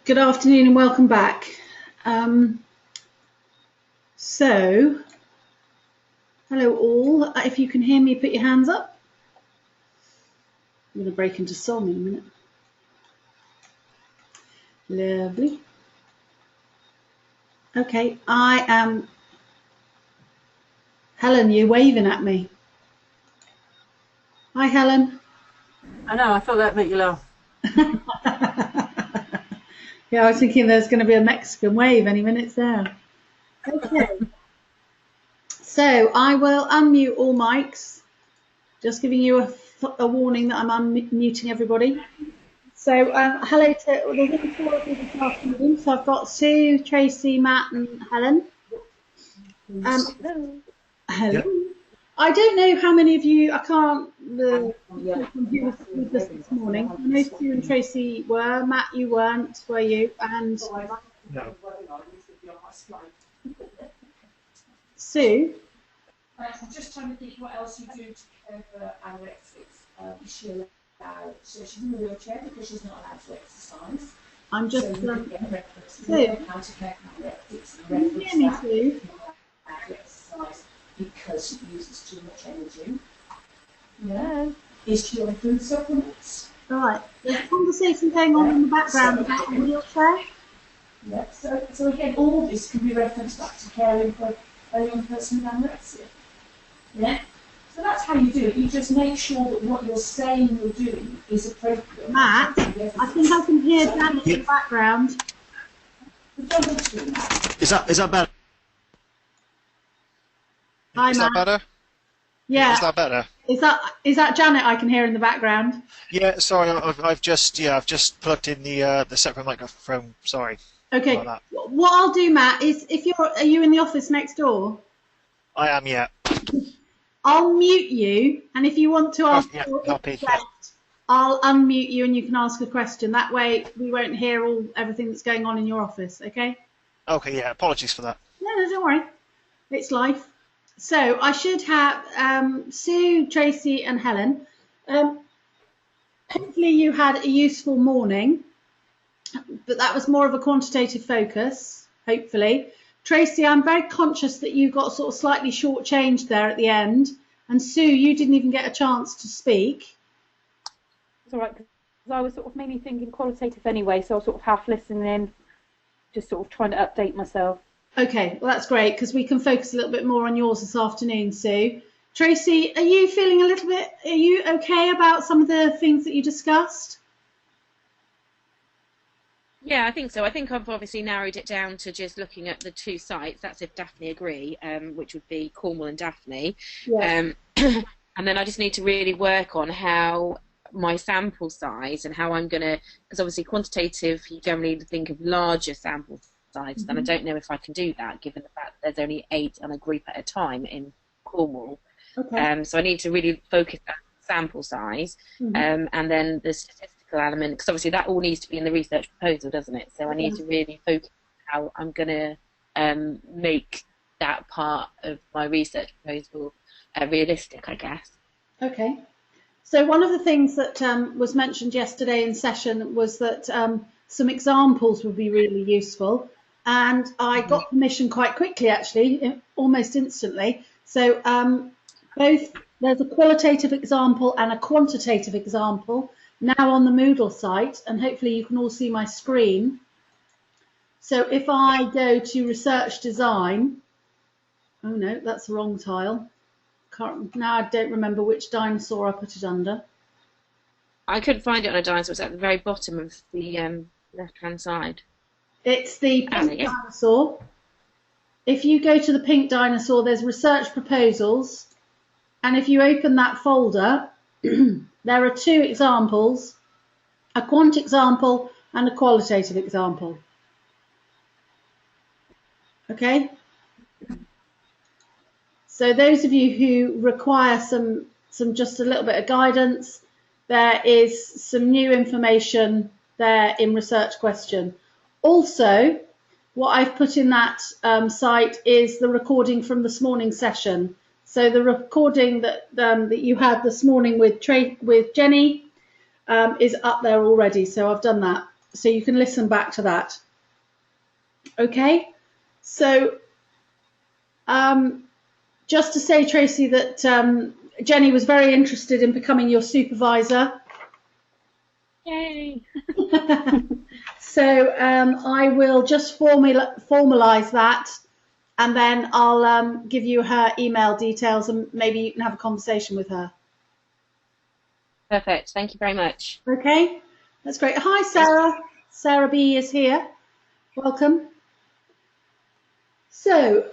Good afternoon and welcome back. So, hello all. If you can hear me, put your hands up. I'm going to break into song in a minute. Lovely. Okay, I am... Helen, you're waving at me. Hi, Helen. I know, I thought that'd make you laugh. Yeah, I was thinking there's going to be a Mexican wave any minute there. Okay. So I will unmute all mics, just giving you a warning that I'm unmuting everybody. So hello to the four of you this afternoon. So I've got Sue, Tracy, Matt and Helen. Hello. Hello. Yep. I don't know how many of you, I can't, who was with us this morning. I know Sue and Tracy were, Matt you weren't, were you? And No. Sue? I'm just trying to think what else you do to care for anorexics. Is she allowed? So she's in a wheelchair because she's not allowed to exercise. I'm just... So you can get a reference Sue? to how to care for anorexics. Can you hear me, Sue? Exercise because she uses too much energy. Yeah. Is she on food supplements? All right. There's a conversation going on in the background about the wheelchair. Yeah. So again, all this can be referenced back to caring for a young person with anorexia. Yeah. So that's how you do it. You just make sure that what you're saying you're doing is appropriate. Matt, I think I can hear Janet in the background. Is that better? Hi, Is Matt. that better? Yeah. Is that better? Is that Janet I can hear in the background? Yeah. Sorry, I've just plugged in the separate microphone. Sorry. Okay. About that. What I'll do, Matt, is are you in the office next door? I am. Yeah. I'll mute you, and if you want to ask Yeah. a Copy. question, I'll unmute you and you can ask a question. That way we won't hear everything that's going on in your office, okay? Okay. Yeah. Apologies for that. No, don't worry. It's life. So I should have Sue, Tracy and Helen. Hopefully you had a useful morning, but that was more of a quantitative focus, hopefully. Tracy, I'm very conscious that you got sort of slightly shortchanged there at the end. And Sue, you didn't even get a chance to speak. It's all right, because I was sort of mainly thinking qualitative anyway, so I was sort of half listening, just sort of trying to update myself. Okay, well that's great, because we can focus a little bit more on yours this afternoon, Sue. Tracy, are you feeling are you okay about some of the things that you discussed? Yeah, I think so. I think I've obviously narrowed it down to just looking at the two sites. That's if Daphne agree, which would be Cornwall and Daphne. Yeah. And then I just need to really work on how my sample size and how I'm going to, because obviously quantitative, you generally think of larger sample size, and I don't know if I can do that given the fact that there's only 8 on a group at a time in Cornwall. Okay. So I need to really focus on sample size, and then the statistical element, because obviously that all needs to be in the research proposal, doesn't it? So I need to really focus on how I'm going to make that part of my research proposal realistic, I guess. Okay. So one of the things that was mentioned yesterday in session was that some examples would be really useful, and I got permission quite quickly, actually, almost instantly. So both there's a qualitative example and a quantitative example now on the Moodle site, and hopefully you can all see my screen. So if I go to research design, oh no, that's the wrong tile. Now I don't remember which dinosaur I put it under. I couldn't find it on a dinosaur. It's at the very bottom of the left-hand side. It's the pink dinosaur. If you go to the pink dinosaur, there's research proposals. And if you open that folder, there are 2 examples, a quant example and a qualitative example. Okay? So those of you who require some just a little bit of guidance, there is some new information there in research question. Also, what I've put in that site is the recording from this morning's session. So the recording that you had this morning with Jenny is up there already. So I've done that. so you can listen back to that. Okay, so just to say, Tracy, that Jenny was very interested in becoming your supervisor. Yay! So I will just formalise that, and then I'll give you her email details, and maybe you can have a conversation with her. Perfect. Thank you very much. Okay, that's great. Hi, Sarah. Sarah B is here. Welcome. So,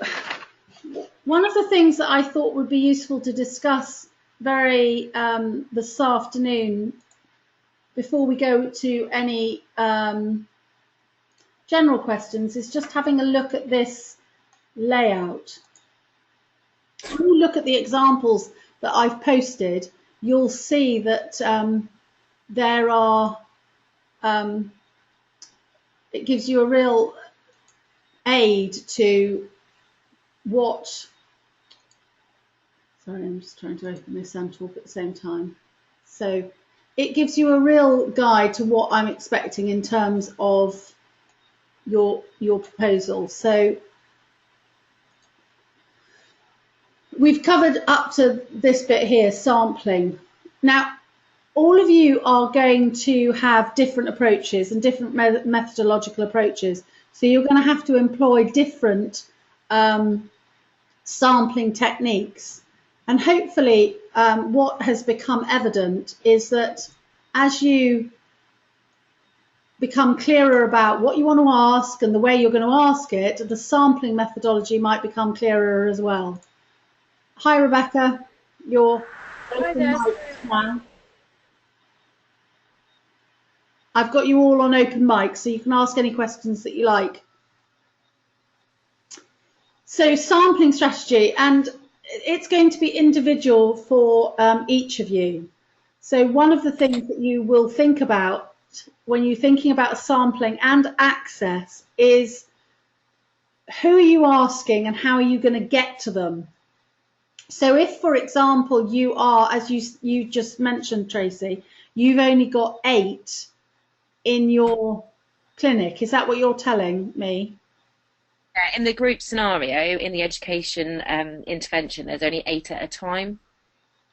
one of the things that I thought would be useful to discuss this afternoon, before we go to any general questions, is just having a look at this layout. When you look at the examples that I've posted, you'll see that there are, it gives you a real aid to what, sorry, I'm just trying to open this and talk at the same time. So it gives you a real guide to what I'm expecting in terms of your proposal. So we've covered up to this bit here, sampling. Now, all of you are going to have different approaches and different methodological approaches. So you're going to have to employ different sampling techniques. And hopefully what has become evident is that as you become clearer about what you want to ask and the way you're going to ask it, the sampling methodology might become clearer as well. Hi, Rebecca. You're open mic now. I've got you all on open mic, so you can ask any questions that you like. So sampling strategy, and it's going to be individual for each of you. So one of the things that you will think about when you're thinking about sampling and access is who are you asking and how are you going to get to them? So if, for example, you are, as you just mentioned, Tracy, you've only got 8 in your clinic. Is that what you're telling me? In the group scenario, in the education intervention, there's only 8 at a time.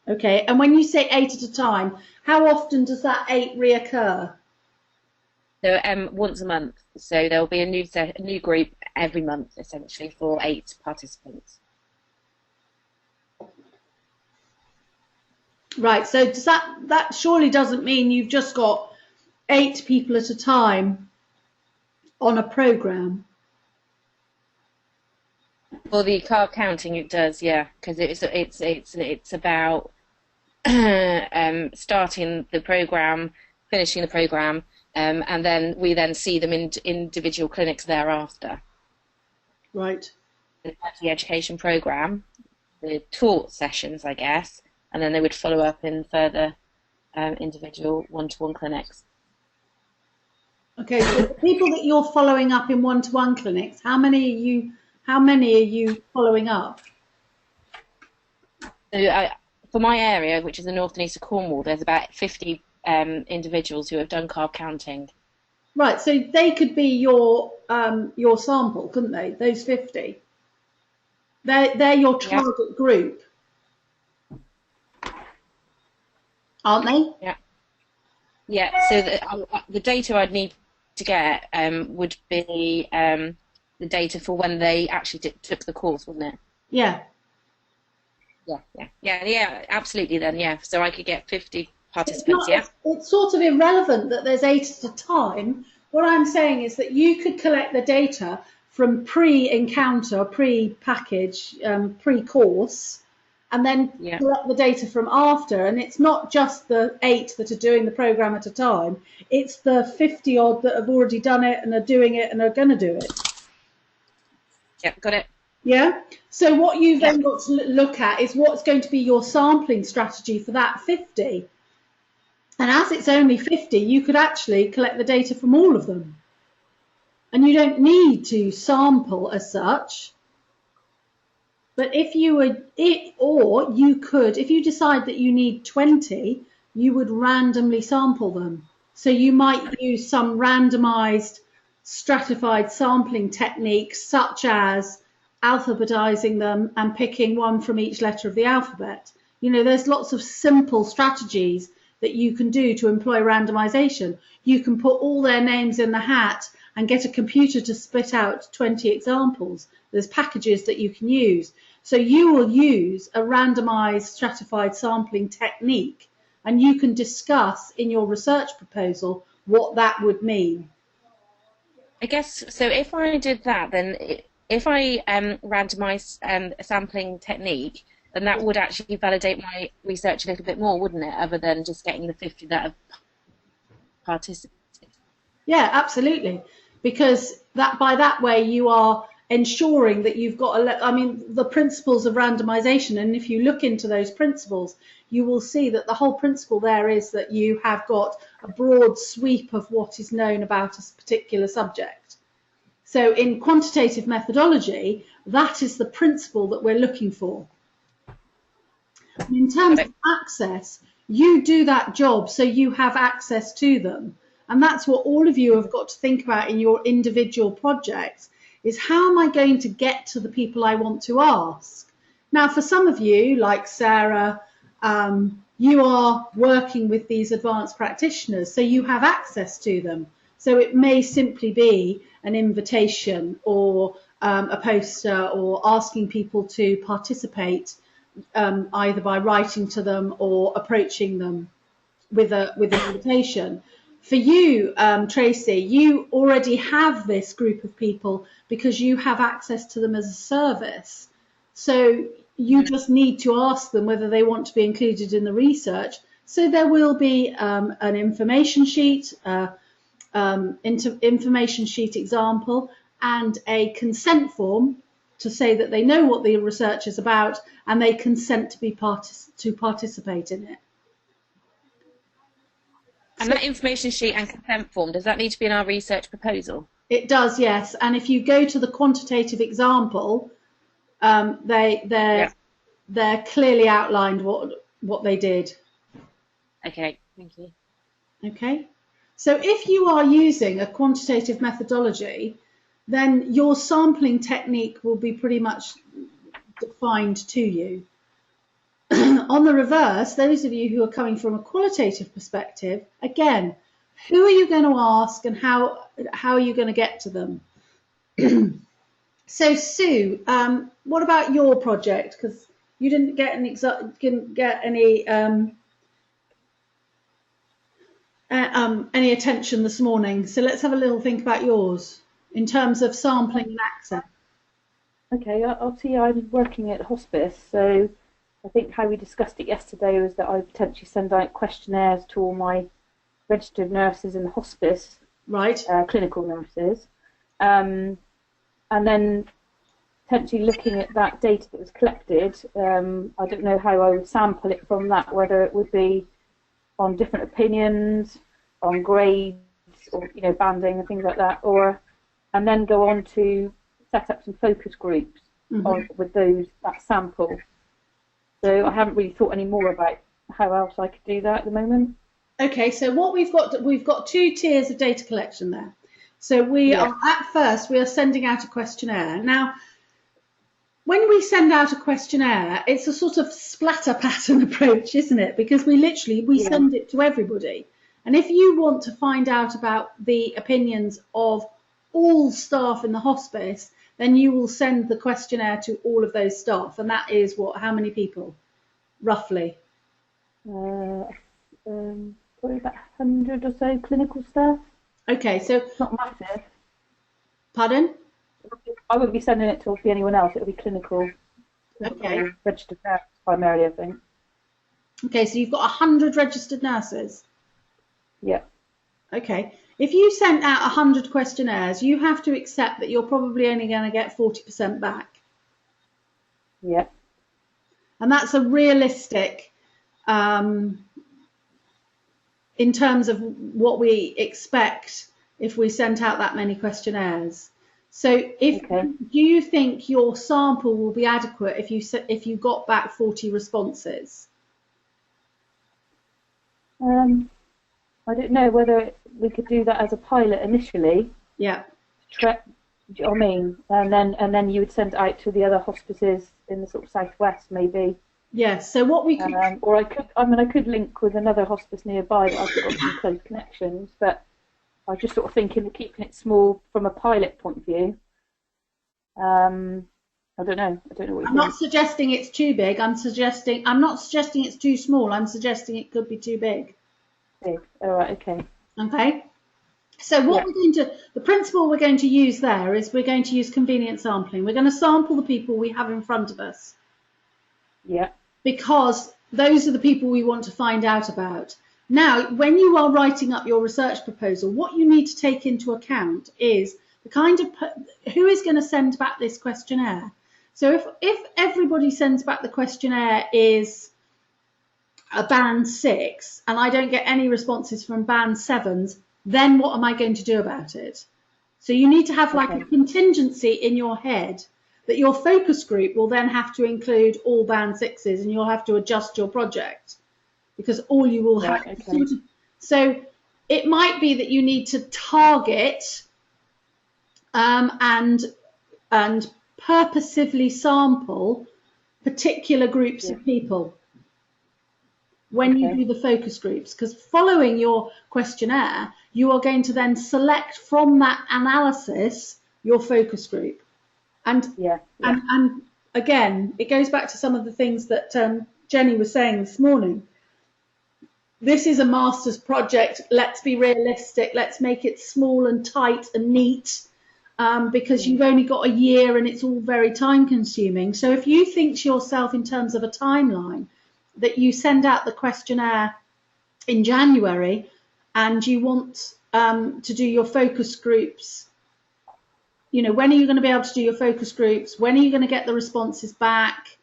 Okay, and when you say 8 at a time, how often does that 8 reoccur? So once a month. So there'll be a new group every month, essentially, for 8 participants. Right, so does that surely doesn't mean you've just got 8 people at a time on a programme? For the card counting, it does, yeah, because it's about starting the programme, finishing the programme, and then we see them in individual clinics thereafter. Right. The education programme, the taught sessions, I guess, and then they would follow up in further individual one-to-one clinics. Okay, so the people that you're following up in one-to-one clinics, how many are you following up? So for my area, which is the north and east of Cornwall, there's about 50 individuals who have done card counting. Right, so they could be your sample, couldn't they? Those 50. They're your target group, aren't they? Yeah. Yeah. So the data I'd need to get would be the data for when they actually took the course, wouldn't it? Yeah. Yeah, absolutely then, yeah. So I could get 50 participants, yeah. It's sort of irrelevant that there's 8 at a time. What I'm saying is that you could collect the data from pre-encounter, pre-package, pre-course, and then collect the data from after. And it's not just the 8 that are doing the programme at a time. It's the 50 odd that have already done it and are doing it and are going to do it. Yep, got it. Yeah. So what you've then got to look at is what's going to be your sampling strategy for that 50. And as it's only 50, you could actually collect the data from all of them. And you don't need to sample as such. But if you would, or you could, if you decide that you need 20, you would randomly sample them. So you might use some randomized stratified sampling techniques, such as alphabetizing them and picking one from each letter of the alphabet. You know, there's lots of simple strategies that you can do to employ randomization. You can put all their names in the hat and get a computer to spit out 20 examples. There's packages that you can use. So you will use a randomized stratified sampling technique, and you can discuss in your research proposal what that would mean. I guess so. If I did that, then if I randomise a sampling technique, then that would actually validate my research a little bit more, wouldn't it? Other than just getting the 50 that have participated. Yeah, absolutely. Because by that way you are ensuring that you've got the principles of randomization, and if you look into those principles, you will see that the whole principle there is that you have got a broad sweep of what is known about a particular subject. So in quantitative methodology, that is the principle that we're looking for. And in terms of access, you do that job so you have access to them. And that's what all of you have got to think about in your individual projects, is how am I going to get to the people I want to ask? Now, for some of you, like Sarah, you are working with these advanced practitioners, so you have access to them. So it may simply be an invitation or a poster, or asking people to participate either by writing to them or approaching them with an invitation. For you, Tracy, you already have this group of people because you have access to them as a service. So you just need to ask them whether they want to be included in the research. So there will be an information sheet, information sheet example, and a consent form to say that they know what the research is about and they consent to participate in it. And that information sheet and consent form, does that need to be in our research proposal? It does, yes. And if you go to the quantitative example, they're clearly outlined what they did. Okay, thank you. Okay. So if you are using a quantitative methodology, then your sampling technique will be pretty much defined to you. On the reverse, those of you who are coming from a qualitative perspective, again, who are you going to ask and how are you going to get to them? So Sue, what about your project? Because you didn't get any attention this morning. So let's have a little think about yours in terms of sampling and access. Okay, obviously I'm working at hospice, so I think how we discussed it yesterday was that I potentially send out questionnaires to all my registered nurses in the hospice, right? Clinical nurses, and then potentially looking at that data that was collected. I don't know how I would sample it from that, whether it would be on different opinions, on grades, or banding and things like that, and then go on to set up some focus groups with that sample. So I haven't really thought any more about how else I could do that at the moment. Okay, so what we've got two tiers of data collection there. So we are sending out a questionnaire. Now, when we send out a questionnaire, it's a sort of splatter pattern approach, isn't it? Because we send it to everybody. And if you want to find out about the opinions of all staff in the hospice, then you will send the questionnaire to all of those staff. And that is how many people, roughly? Probably about 100 or so clinical staff. Okay, so it's not massive. Pardon? I wouldn't be sending it to anyone else. It would be clinical registered nurses primarily, I think. Okay, so you've got 100 registered nurses? Yeah. Okay. If you sent out 100 questionnaires, you have to accept that you're probably only going to get 40% back. Yeah. And that's a realistic, in terms of what we expect if we sent out that many questionnaires. So do you think your sample will be adequate if you got back 40 responses? I don't know whether we could do that as a pilot initially. Yeah. Do you know what I mean? And then you would send it out to the other hospices in the sort of southwest, maybe. Yes. So what we could, or I could link with another hospice nearby that I've got some close connections, but I was just sort of thinking of keeping it small from a pilot point of view. I don't know. I don't know what you I'm think. not suggesting it's too big. I'm not suggesting it's too small. I'm suggesting it could be too big. Big. All right. Okay. Okay. So what the principle we're going to use there is we're going to use convenient sampling. We're going to sample the people we have in front of us. Yeah. Because those are the people we want to find out about. Now, when you are writing up your research proposal, what you need to take into account is the kind of who is going to send back this questionnaire. So if everybody sends back the questionnaire is a band 6 and I don't get any responses from band 7s, then what am I going to do about it? So you need to have like a contingency in your head that your focus group will then have to include all band 6s and you'll have to adjust your project because all you will have. Okay. So it might be that you need to target and purposively sample particular groups of people when you do the focus groups, because following your questionnaire, you are going to then select from that analysis your focus group. And and again, it goes back to some of the things that Jenny was saying this morning. This is a master's project. Let's be realistic. Let's make it small and tight and neat. Because you've only got a year and it's all very time consuming. So if you think to yourself in terms of a timeline that you send out the questionnaire in January and you want to do your focus groups, you know, when are you going to be able to do your focus groups? When are you going to get the responses back?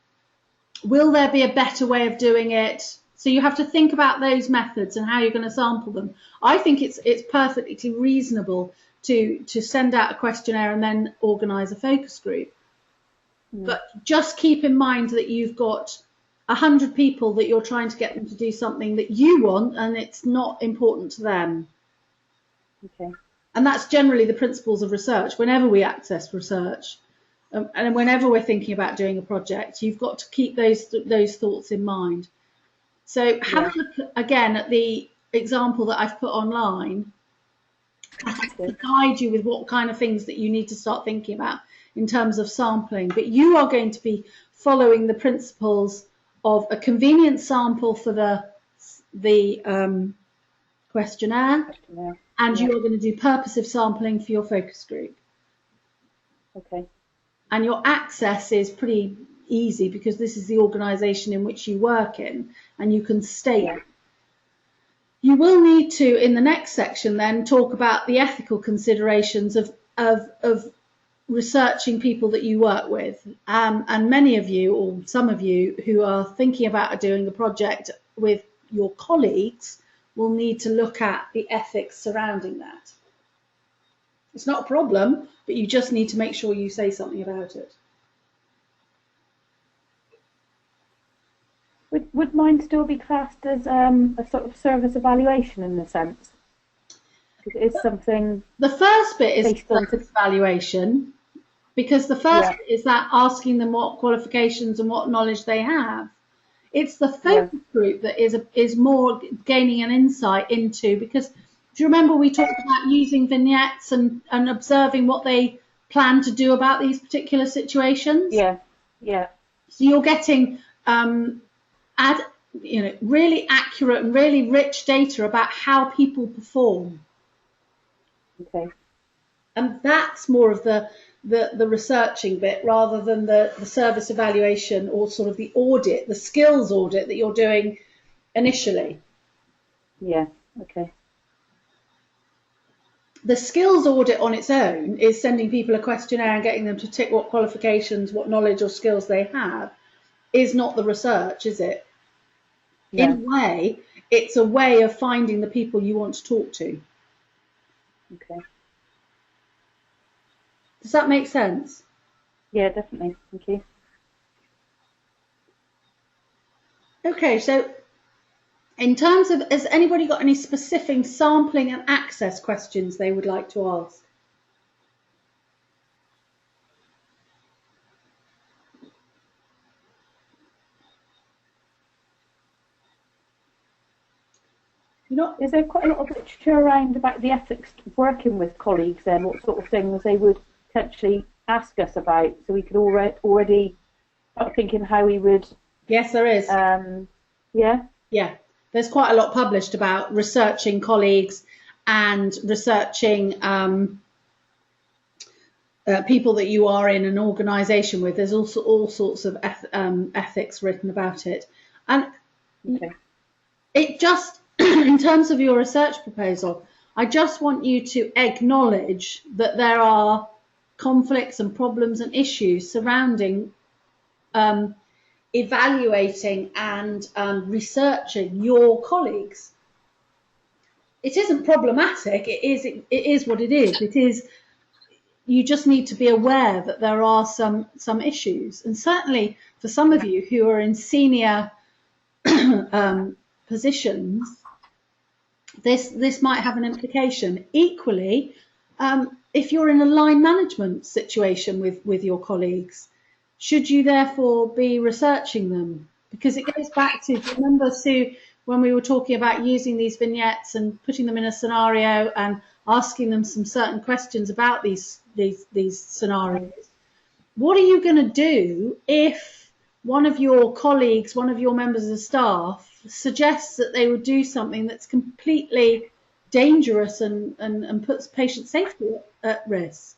Will there be a better way of doing it? So you have to think about those methods and how you're going to sample them. I think it's perfectly reasonable to send out a questionnaire and then organise a focus group. But just keep in mind that you've got 100 people that you're trying to get them to do something that you want and it's not important to them. Okay. And that's generally the principles of research. Whenever we access research and whenever we're thinking about doing a project, you've got to keep those thoughts in mind. So have a look again at the example that I've put online to guide you with what kind of things that you need to start thinking about in terms of sampling. But you are going to be following the principles of a convenient sample for the questionnaire, and you are going to do purposive sampling for your focus group. Okay. And your access is pretty easy because this is the organisation in which you work in, and you can state. You will need to, in the next section, then talk about the ethical considerations of researching people that you work with. And many of you, or some of you, who are thinking about doing a project with your colleagues will need to look at the ethics surrounding that. It's not a problem, but you just need to make sure you say something about it. Would mine still be classed as a sort of service evaluation in a sense? Because it is something. The first bit is service evaluation, because the first bit is that asking them what qualifications and what knowledge they have. It's the focus group that is more gaining an insight into, because do you remember we talked about using vignettes and observing what they plan to do about these particular situations? Yeah. So you're getting really accurate and really rich data about how people perform. Okay. And that's more of the researching bit rather than the service evaluation or sort of the audit, the skills audit that you're doing initially. Yeah, okay. The skills audit on its own is sending people a questionnaire and getting them to tick what qualifications, what knowledge or skills they have, is not the research, is it? Yeah. In a way, it's a way of finding the people you want to talk to. Okay. Does that make sense? Yeah, definitely. Thank you. Okay, so In terms of, has anybody got any specific sampling and access questions they would like to ask? Is there quite a lot of literature around about the ethics of working with colleagues then? What sort of things they would potentially ask us about, so we could already start thinking how we would... Yes, there is. Yeah? Yeah. There's quite a lot published about researching colleagues and researching people that you are in an organisation with. There's also all sorts of ethics written about it. And okay. It just, in terms of your research proposal, I just want you to acknowledge that there are conflicts and problems and issues surrounding evaluating and researching your colleagues. It isn't problematic. It is what it is. It is. You just need to be aware that there are some issues, and certainly for some of you who are in senior positions, this might have an implication. Equally, if you're in a line management situation with your colleagues, should you therefore be researching them? Because it goes back to, do you remember, Sue, when we were talking about using these vignettes and putting them in a scenario and asking them some certain questions about these scenarios? What are you going to do if one of your colleagues, one of your members of the staff, suggests that they would do something that's completely dangerous and puts patient safety at risk?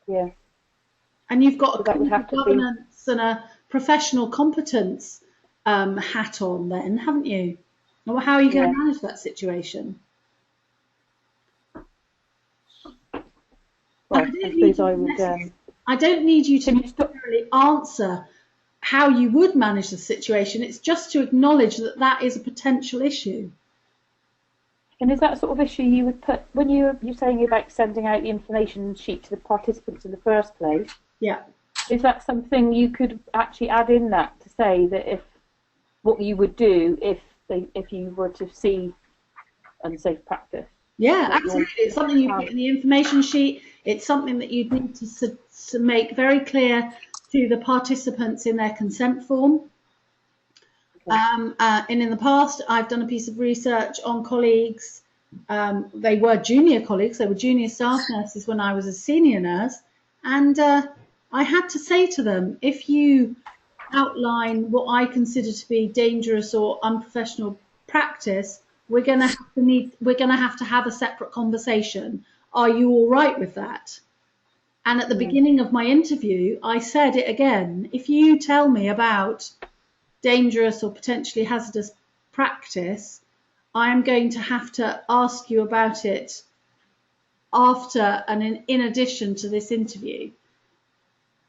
Yeah. And you've got So a governance and a professional competence hat on then, haven't you? Well, how are you going to manage that situation? Well, I don't need you to necessarily answer how you would manage the situation. It's just to acknowledge that that is a potential issue. And is that sort of issue you would put, when you're saying about sending out the information sheet to the participants in the first place? Yeah. Is that something you could actually add in that to say that if what you would do if you were to see unsafe practice? Yeah, absolutely. It's something you put in the information sheet. It's something that you'd need to make very clear to the participants in their consent form. Okay. And in the past, I've done a piece of research on colleagues. They were junior colleagues. They were junior staff nurses when I was a senior nurse. And I had to say to them, if you outline what I consider to be dangerous or unprofessional practice, we're going to have to have a separate conversation. Are you all right with that? And at the beginning of my interview, I said it again. If you tell me about dangerous or potentially hazardous practice, I'm going to have to ask you about it after and in addition to this interview.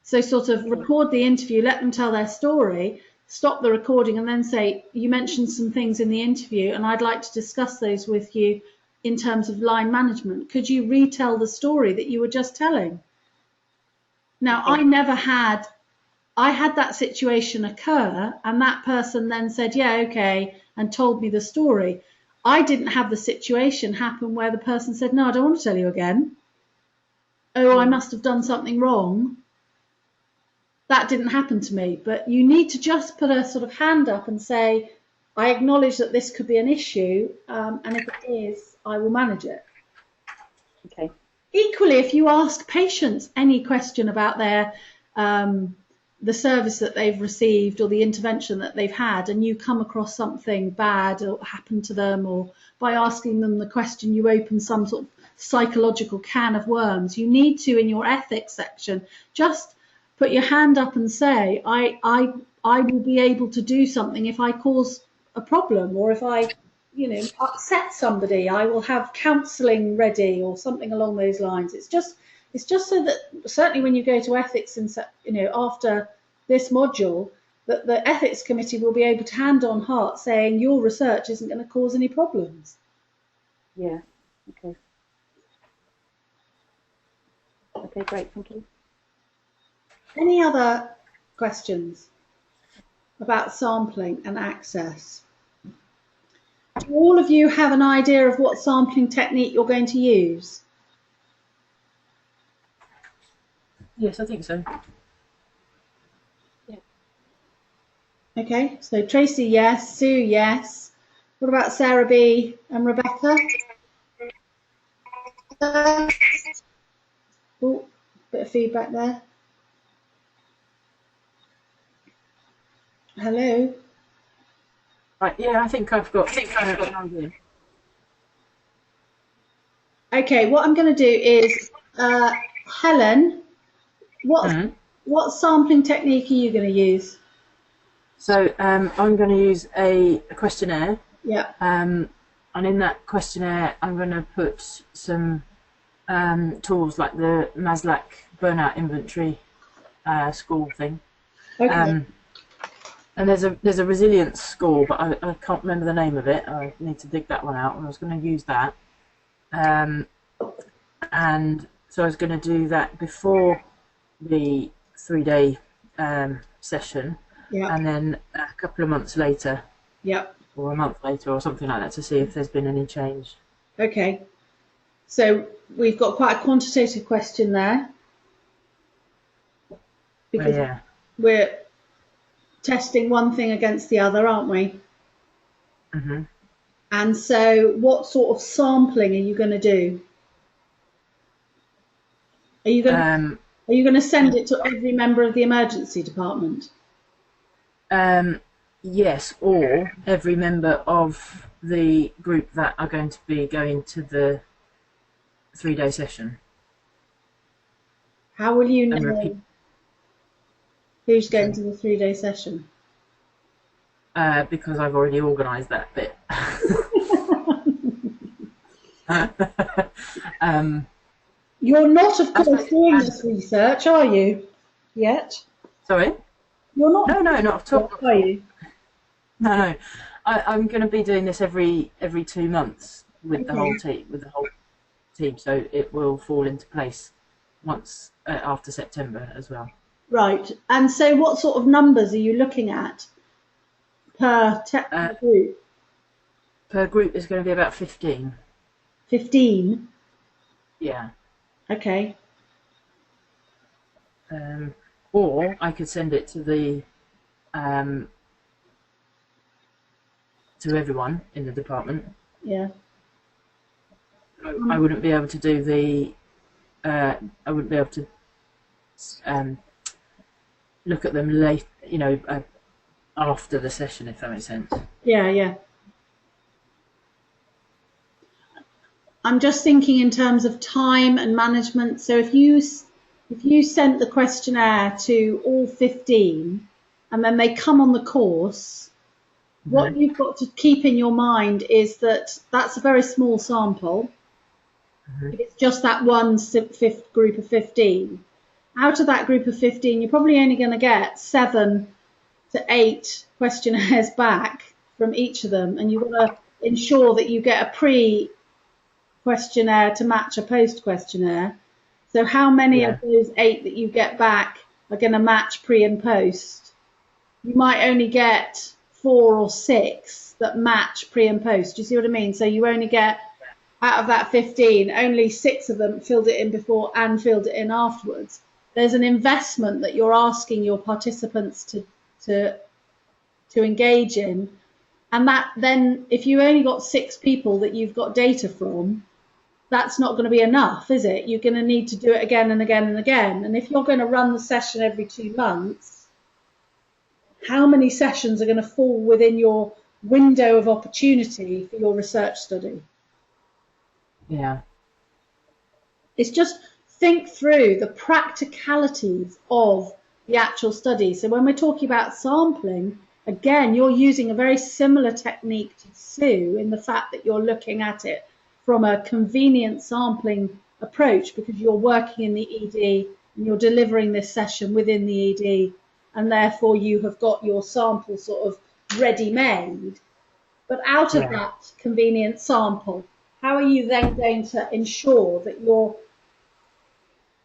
So sort of record the interview, let them tell their story, stop the recording, and then say, you mentioned some things in the interview and I'd like to discuss those with you in terms of line management. Could you retell the story that you were just telling? Now, I had that situation occur, and that person then said, yeah, okay, and told me the story. I didn't have the situation happen where the person said, no, I don't want to tell you again. Oh, I must have done something wrong. That didn't happen to me. But you need to just put a sort of hand up and say, I acknowledge that this could be an issue, and if it is, I will manage it. Okay. Equally, if you ask patients any question about their the service that they've received or the intervention that they've had, and you come across something bad or happened to them, or by asking them the question, you open some sort of psychological can of worms, you need to, in your ethics section, just put your hand up and say, I will be able to do something if I cause a problem, or if I upset somebody, I will have counselling ready or something along those lines. It's just so that certainly when you go to ethics and after this module, that the ethics committee will be able to hand on heart saying your research isn't going to cause any problems. Yeah. Okay. Okay, great. Thank you. Any other questions about sampling and access? do all of you have an idea of what sampling technique you're going to use? Yes, I think so. Okay, so Tracy, yes. Sue, yes. What about Sarah B and Rebecca? Oh, bit of feedback there. Hello. Right, yeah, I think I've got an idea. Okay, what I'm going to do is, Helen, what sampling technique are you going to use? So I'm going to use a questionnaire. Yeah. And in that questionnaire, I'm going to put some tools like the Maslach burnout inventory score thing. Okay. And there's a resilience score, but I can't remember the name of it. I need to dig that one out, and I was going to use that. And so I was going to do that before the 3-day session, and then a couple of months later, or a month later, or something like that, to see if there's been any change. Okay. So we've got quite a quantitative question there, because we're testing one thing against the other, aren't we? Mm-hmm. And so what sort of sampling are you going to do? Are you going to send it to every member of the emergency department? Yes, or every member of the group that are going to be going to the 3-day session. How will you know who's going to the 3-day session? Because I've already organised that bit. You're not, of course, doing this research, are you? Yet? Sorry? You're not. No, not at all. Are you? No. I'm going to be doing this every 2 months with the whole team, so it will fall into place once after September as well. Right. And so, what sort of numbers are you looking at per group? Per group is going to be about 15. 15. Yeah. Okay. Or I could send it to the to everyone in the department. Yeah. I wouldn't be able to do the. I wouldn't be able to look at them late. After the session, if that makes sense. Yeah. I'm just thinking in terms of time and management. So if you sent the questionnaire to all 15 and then they come on the course, what you've got to keep in your mind is that that's a very small sample. It's just that one fifth group of 15. Out of that group of 15, you're probably only going to get 7 to 8 questionnaires back from each of them, and you've got to ensure that you get a pre-questionnaire to match a post-questionnaire. So how many of those 8 that you get back are going to match pre and post? You might only get 4 or 6 that match pre and post. Do you see what I mean? So you only get, out of that 15, only 6 of them filled it in before and filled it in afterwards. There's an investment that you're asking your participants to engage in, and that then, if you only got 6 people that you've got data from, that's not going to be enough, is it? You're going to need to do it again and again and again. And if you're going to run the session every 2 months, how many sessions are going to fall within your window of opportunity for your research study? Yeah. It's just think through the practicalities of the actual study. So when we're talking about sampling, again, you're using a very similar technique to Sue in the fact that you're looking at it from a convenient sampling approach, because you're working in the ED and you're delivering this session within the ED, and therefore you have got your sample sort of ready-made. But out of that convenient sample, how are you then going to ensure that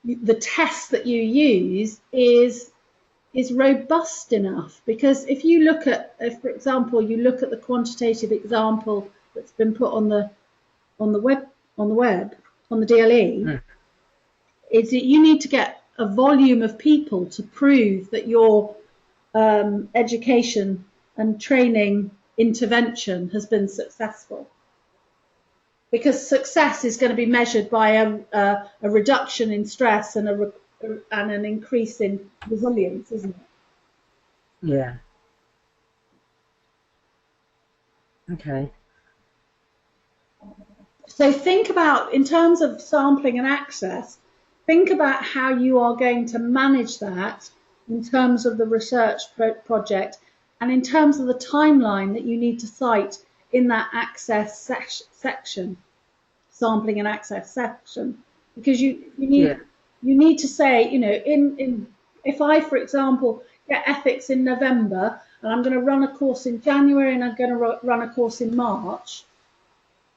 the test that you use is robust enough? Because if you look at, for example, you look at the quantitative example that's been put on the DLE, is that you need to get a volume of people to prove that your education and training intervention has been successful. Because success is going to be measured by a reduction in stress and an increase in resilience, isn't it? Yeah. Okay. So think about, in terms of sampling and access, think about how you are going to manage that in terms of the research project and in terms of the timeline that you need to cite in that access section, sampling and access section, because you need to say, you know, if I, for example, get ethics in November and I'm going to run a course in January and I'm going to run a course in March,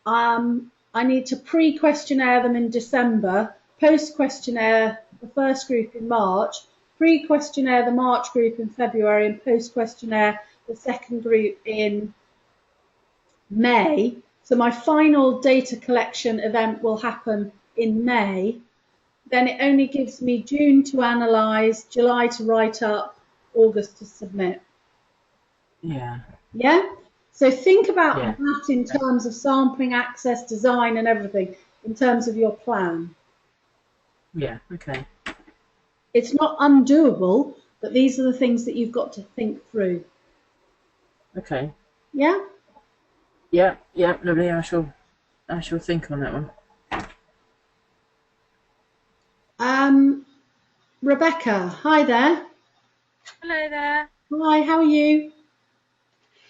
I need to pre-questionnaire them in December, post-questionnaire the first group in March, pre-questionnaire the March group in February, and post-questionnaire the second group in May. So my final data collection event will happen in May. Then it only gives me June to analyse, July to write up, August to submit. Yeah. Yeah? So think about that in terms of sampling, access, design and everything, in terms of your plan. Yeah, okay. It's not undoable, but these are the things that you've got to think through. Okay. Yeah? Yeah, lovely. I shall think on that one. Rebecca, hi there. Hello there. Hi, how are you?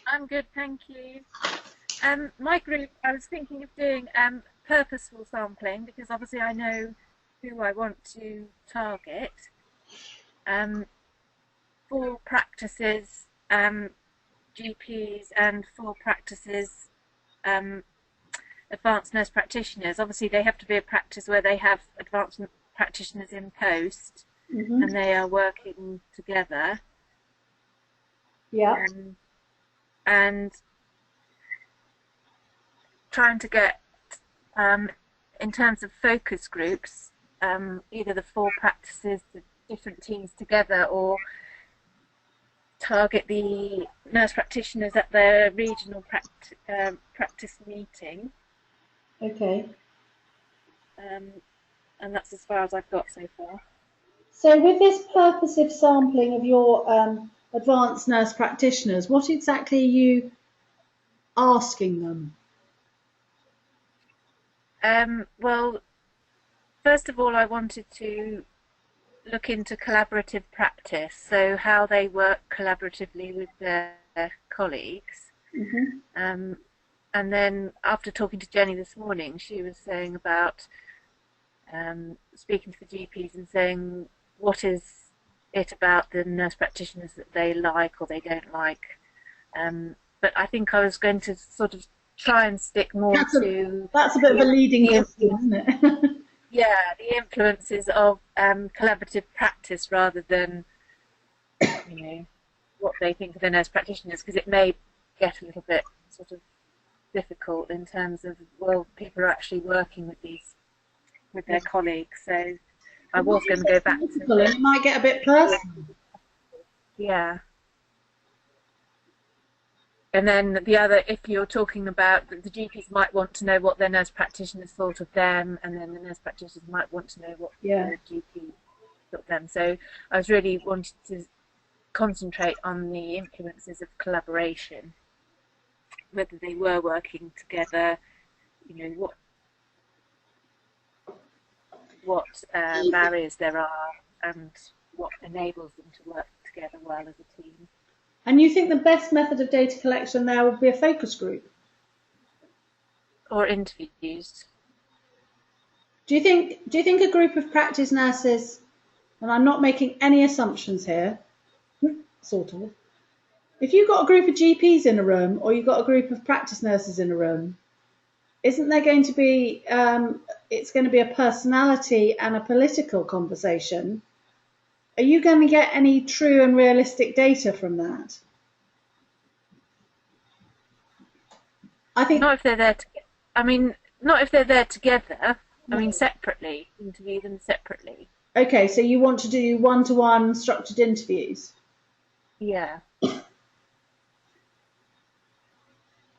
I'm good, thank you. My group, I was thinking of doing purposeful sampling because obviously I know who I want to target. For practices, GPs, and for practices, advanced nurse practitioners. Obviously, they have to be a practice where they have advanced practitioners in post, and they are working together. Yeah. And trying to get, in terms of focus groups, either the 4 practices, the different teams together, or target the nurse practitioners at their regional practice meeting. Okay. And that's as far as I've got so far. So with this purposive sampling of your advanced nurse practitioners, what exactly are you asking them? Well, first of all, I wanted to look into collaborative practice, so how they work collaboratively with their colleagues. And then after talking to Jenny this morning, she was saying about speaking to the GPs and saying what is it about the nurse practitioners that they like or they don't like. But I think I was going to sort of try and stick more to... That's a bit of a leading question, isn't it? Yeah, the influences of collaborative practice rather than, you know, what they think of the nurse practitioners, because it may get a little bit sort of difficult in terms of, well, people are actually working with their colleagues. So I was going to go back to... It might get a bit personal. Yeah. And then the other, if you're talking about the GPs might want to know what their nurse practitioners thought of them, and then the nurse practitioners might want to know what the GP thought of them. So I was really wanting to concentrate on the influences of collaboration, whether they were working together, you know, what barriers there are, and what enables them to work together well as a team. And you think the best method of data collection there would be a focus group? Or interviews. Do you think a group of practice nurses, and I'm not making any assumptions here, sort of, if you've got a group of GPs in a room or you've got a group of practice nurses in a room, isn't there going to be, it's going to be a personality and a political conversation? Are you going to get any true and realistic data from that? I think not if they're there. I mean, not if they're there together. I mean, separately. Interview them separately. Okay, so you want to do one-to-one structured interviews? Yeah.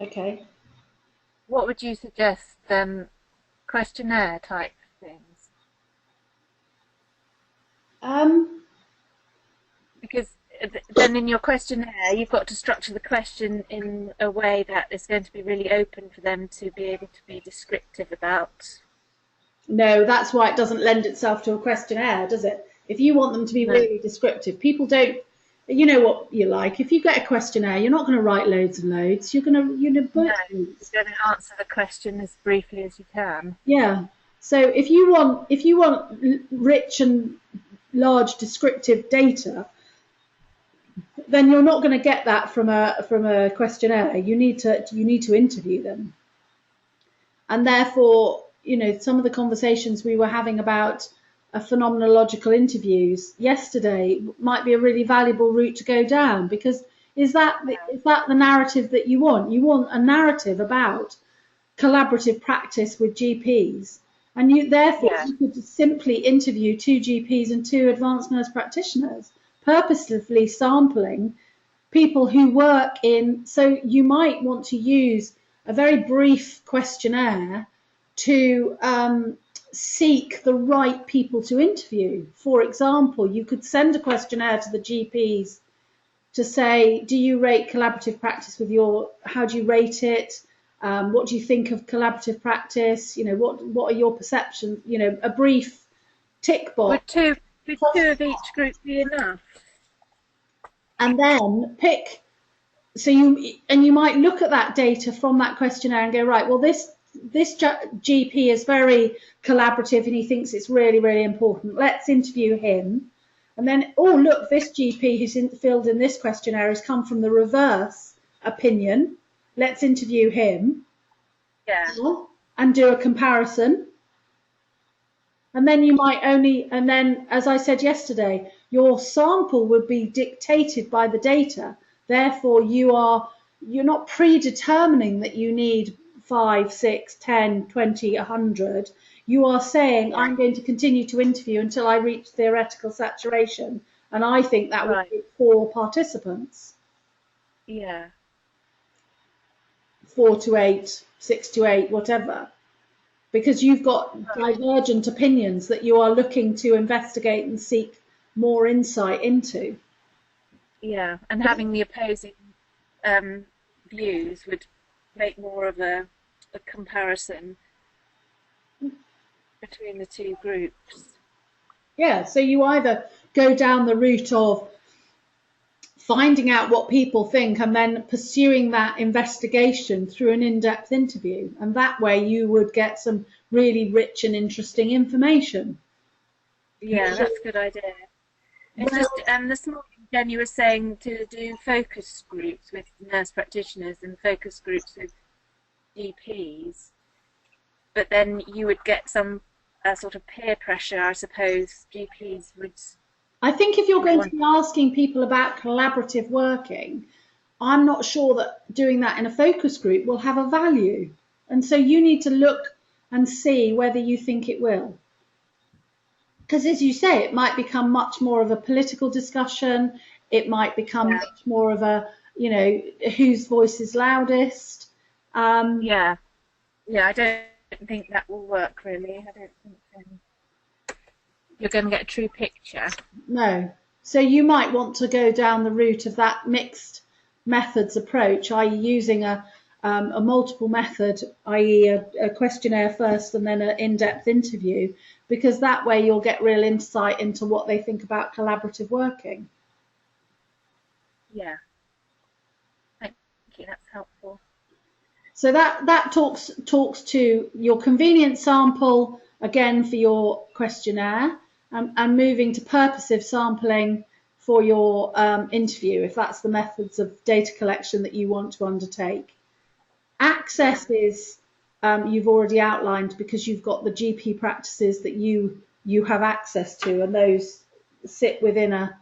Okay. What would you suggest? Questionnaire type things. Because then in your questionnaire, you've got to structure the question in a way that is going to be really open for them to be able to be descriptive about. No, that's why it doesn't lend itself to a questionnaire, does it? If you want them to be really descriptive, people don't. You know what you like. If you get a questionnaire, you're not going to write loads and loads. You're going to, bullet points. You're going to answer the question as briefly as you can. Yeah. So if you want rich and large descriptive data, then you're not going to get that from a questionnaire. You need to interview them, and therefore, some of the conversations we were having about phenomenological interviews yesterday might be a really valuable route to go down, because is that the narrative that you want? You want a narrative about collaborative practice with GPs, and you could simply interview 2 GPs and 2 advanced nurse practitioners, purposefully sampling people who work in. So you might want to use a very brief questionnaire to seek the right people to interview. For example, you could send a questionnaire to the GPs to say, do you rate collaborative practice how do you rate it? What do you think of collaborative practice? What are your perceptions? A brief tick box. Would two of each group be enough? And then pick. So you might look at that data from that questionnaire and go, right, well, this GP is very collaborative and he thinks it's really, really important. Let's interview him. And then, oh, look, this GP who's filled in this questionnaire has come from the reverse opinion. Let's interview him. Yeah. And do a comparison. And then and then, as I said yesterday, your sample would be dictated by the data. Therefore, you're not predetermining that you need 5, 6, 10, 20, 100. You are saying, I'm going to continue to interview until I reach theoretical saturation. And I think that would be 4 participants. Yeah. 4 to 8, 6 to 8, whatever. Because you've got divergent opinions that you are looking to investigate and seek more insight into. Yeah, and having the opposing views would make more of a comparison between the 2 groups. Yeah, so you either go down the route of finding out what people think and then pursuing that investigation through an in-depth interview, and that way you would get some really rich and interesting information. Yeah, that's a good idea. It's just this morning, Jen, you were saying to do focus groups with nurse practitioners and focus groups with GPs, but then you would get some sort of peer pressure, I suppose. GPs would. I think if you're going to be asking people about collaborative working, I'm not sure that doing that in a focus group will have a value. And so you need to look and see whether you think it will. Because as you say, it might become much more of a political discussion. It might become much more of a, whose voice is loudest. Yeah, I don't think that will work, really. I don't think you're going to get a true picture. No. So you might want to go down the route of that mixed methods approach, i.e. using a multiple method, i.e. a questionnaire first and then an in-depth interview, because that way you'll get real insight into what they think about collaborative working. Yeah. Thank you, that's helpful. So that talks to your convenient sample, again, for your questionnaire, and moving to purposive sampling for your interview, if that's the methods of data collection that you want to undertake. Access is, you've already outlined, because you've got the GP practices that you have access to, and those sit within a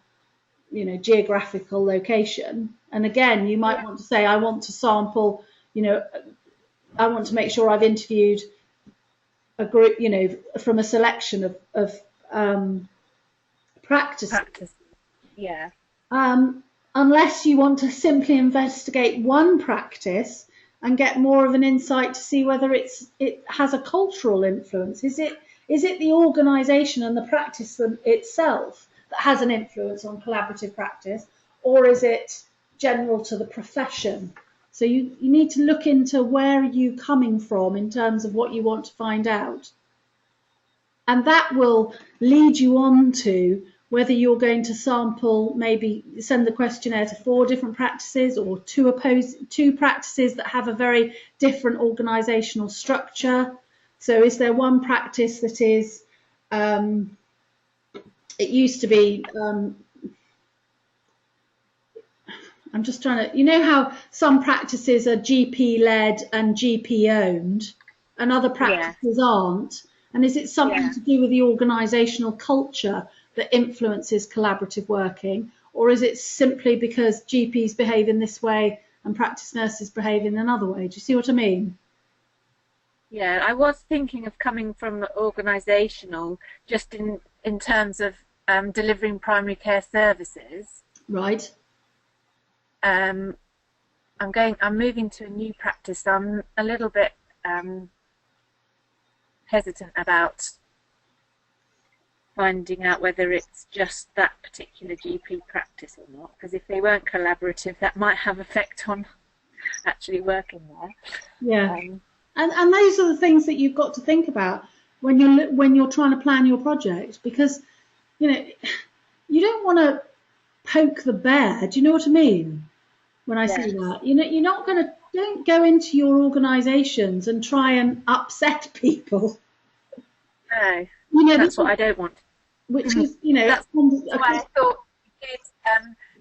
geographical location. And again, you might want to say, I want to sample I want to make sure I've interviewed a group, from a selection of practices. Yeah. Unless you want to simply investigate one practice and get more of an insight to see whether it has a cultural influence. Is it the organisation and the practice itself that has an influence on collaborative practice, or is it general to the profession? So you need to look into where are you coming from in terms of what you want to find out. And that will lead you on to whether you're going to sample, maybe send the questionnaire to 4 different practices or 2 practices that have a very different organisational structure. So is there one practice that is, it used to be, I'm just trying to, you know how some practices are GP-led and GP-owned and other practices aren't? And is it something to do with the organisational culture that influences collaborative working, or is it simply because GPs behave in this way and practice nurses behave in another way? Do you see what I mean? Yeah, I was thinking of coming from organisational, just in terms of delivering primary care services. Right. I'm moving to a new practice, so I'm a little bit hesitant about finding out whether it's just that particular GP practice or not, because if they weren't collaborative, that might have effect on actually working there. Yeah, and those are the things that you've got to think about when you're trying to plan your project, because you don't want to poke the bear. Do you know what I mean? When I say that, you're not going to, don't go into your organisations and try and upset people. No, that's what I don't want. Which is, that's why I thought you did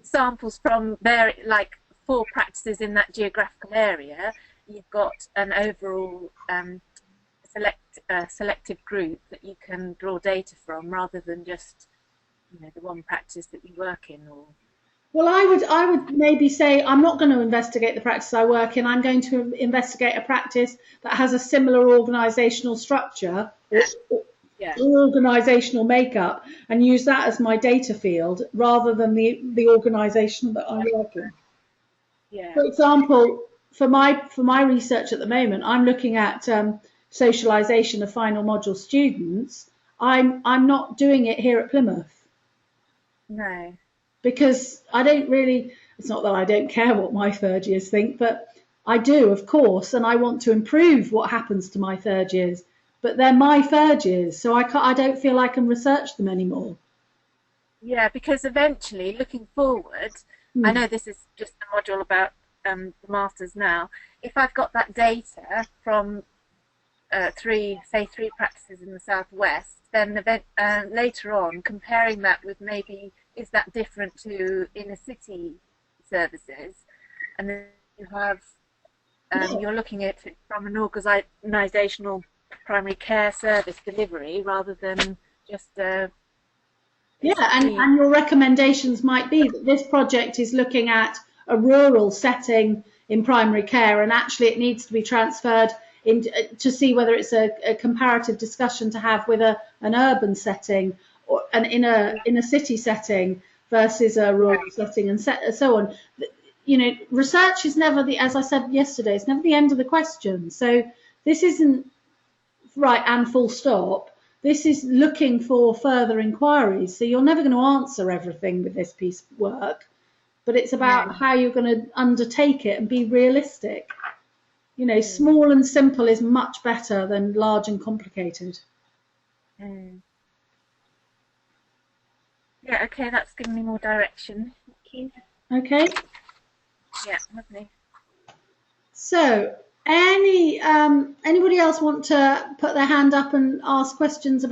samples from there, like 4 practices in that geographical area. You've got an overall selective group that you can draw data from, rather than just the one practice that you work in. Or well, I would maybe say I'm not going to investigate the practice I work in. I'm going to investigate a practice that has a similar organisational structure or organisational makeup, and use that as my data field rather than the organisation that I work in. Yeah. For example, for my research at the moment, I'm looking at socialisation of final module students. I'm not doing it here at Plymouth. No. Because I don't really, it's not that I don't care what my third years think, but I do, of course, and I want to improve what happens to my third years. But they're my third years, so I don't feel I can research them anymore. Yeah, because eventually, looking forward, I know this is just a module about the masters now. If I've got that data from 3 practices in the southwest, then later on, comparing that with maybe, is that different to inner city services, and then you have you're looking at it from an organisational primary care service delivery rather than just and your recommendations might be that this project is looking at a rural setting in primary care, and actually it needs to be transferred to see whether it's a comparative discussion to have with an urban setting or an inner city setting versus a rural setting, and so on. Research is never as I said yesterday, it's never the end of the question. So this isn't right and full stop. This is looking for further inquiries. So you're never going to answer everything with this piece of work, but it's about how you're going to undertake it and be realistic. Small and simple is much better than large and complicated. Yeah, okay, that's given me more direction. Thank you. Okay. Yeah, lovely. So, anybody else want to put their hand up and ask questions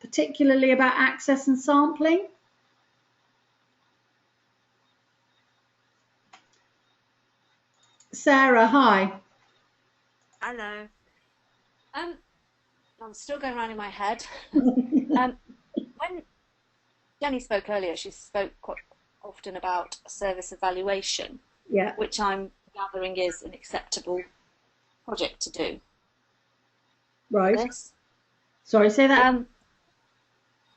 particularly about access and sampling? Sarah, hi. Hello. I'm still going around in my head. When Jenny spoke earlier, she spoke quite often about service evaluation, which I'm gathering is an acceptable project to do. Right. This. Sorry, say that.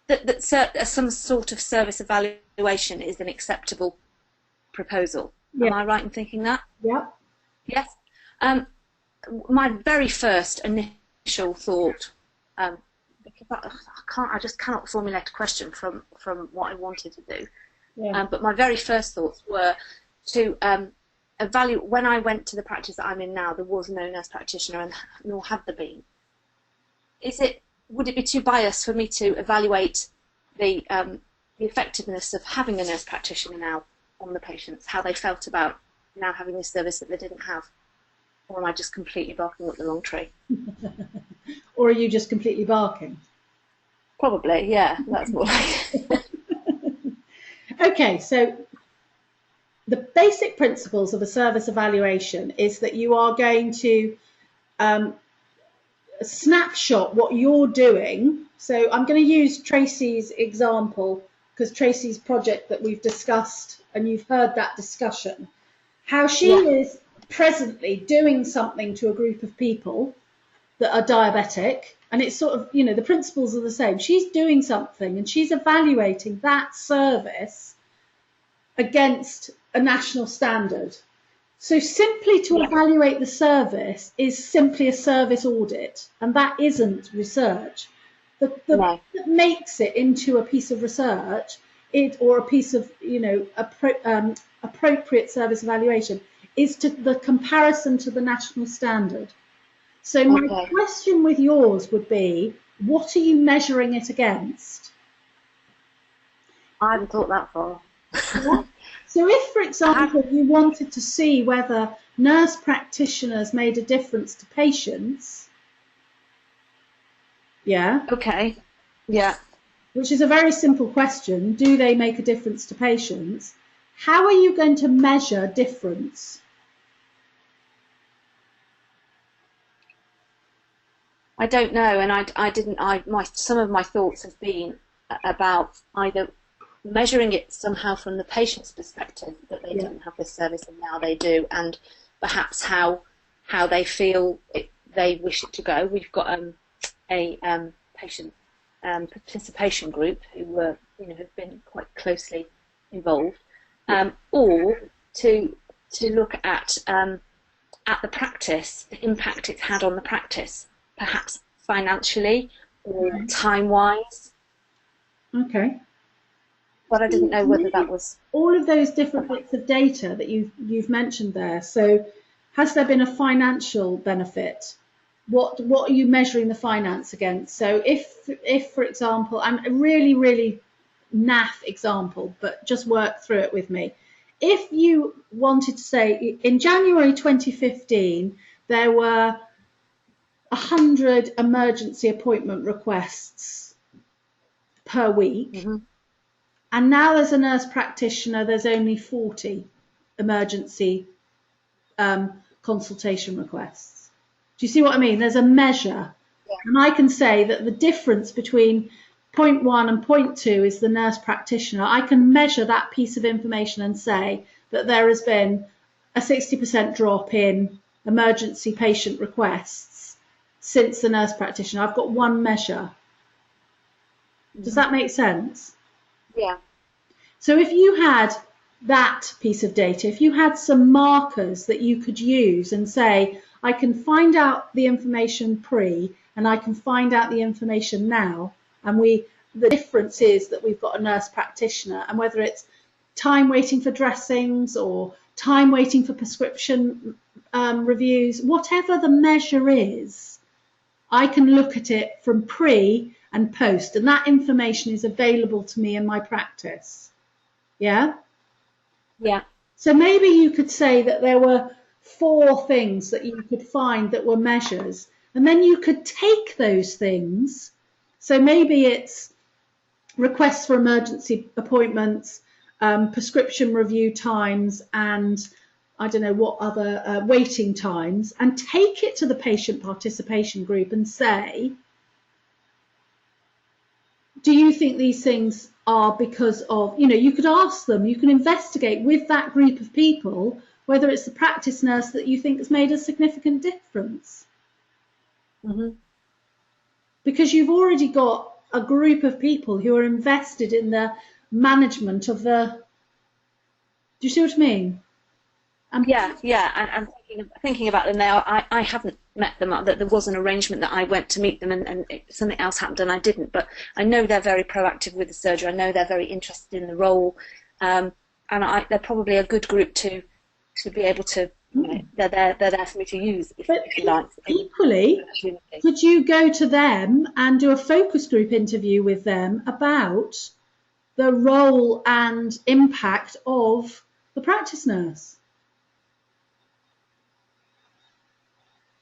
That some sort of service evaluation is an acceptable proposal. Yeah. Am I right in thinking that? Yeah. Yes. My very first initial thought, because I just cannot formulate a question from what I wanted to do. Yeah. But my very first thoughts were to evaluate. When I went to the practice that I'm in now, there was no nurse practitioner, and nor had there been. Would it be too biased for me to evaluate the effectiveness of having a nurse practitioner now on the patients, how they felt about now having this service that they didn't have? Or am I just completely barking up the wrong tree? Or are you just completely barking? Probably, yeah, that's more like it. Okay, so the basic principles of a service evaluation is that you are going to snapshot what you're doing. So I'm going to use Tracy's example, because Tracy's project that we've discussed, and you've heard that discussion, how she is presently doing something to a group of people that are diabetic, and it's sort of, the principles are the same. She's doing something and she's evaluating that service against a national standard. So simply to evaluate the service is simply a service audit, and that isn't research. That makes it into a piece of research, or a piece of appropriate service evaluation, is to the comparison to the national standard. So my question with yours would be, what are you measuring it against? I haven't thought that far. So if, for example, you wanted to see whether nurse practitioners made a difference to patients, okay, yeah, which is a very simple question, do they make a difference to patients? How are you going to measure difference? I don't know, and some of my thoughts have been about either measuring it somehow from the patient's perspective, that they didn't have this service and now they do, and perhaps how they feel they wish it to go. We've got a patient participation group who have been quite closely involved, or to look at the practice, the impact it's had on the practice, perhaps financially or time-wise. Okay. But I didn't know whether that was... All of those different bits of data that you've mentioned there. So has there been a financial benefit? What are you measuring the finance against? So if for example, I'm a really, really naff example, but just work through it with me. If you wanted to say, in January 2015, there were 100 emergency appointment requests per week, and now there's a nurse practitioner, there's only 40 emergency consultation requests. Do you see what I mean? There's a measure, and I can say that the difference between point 1 and point 2 is the nurse practitioner. I can measure that piece of information and say that there has been a 60% drop in emergency patient requests since the nurse practitioner. I've got one measure. Does that make sense? Yeah. So if you had that piece of data, if you had some markers that you could use and say, I can find out the information pre and I can find out the information now, and the difference is that we've got a nurse practitioner, and whether it's time waiting for dressings or time waiting for prescription reviews, whatever the measure is, I can look at it from pre and post, and that information is available to me in my practice. Yeah? Yeah. So maybe you could say that there were 4 things that you could find that were measures, and then you could take those things. So maybe it's requests for emergency appointments, prescription review times, and I don't know what other waiting times, and take it to the patient participation group and say, do you think these things are because of, you could ask them, you can investigate with that group of people, whether it's the practice nurse that you think has made a significant difference. Mm-hmm. Because you've already got a group of people who are invested in the management of the... Do you see what I mean? Yeah, and thinking about them now, I haven't met them. That there was an arrangement that I went to meet them, and something else happened and I didn't. But I know they're very proactive with the surgery. I know they're very interested in the role, and they're probably a good group to be able to. They're there for me to use, if you like. Equally, could you go to them and do a focus group interview with them about the role and impact of the practice nurse?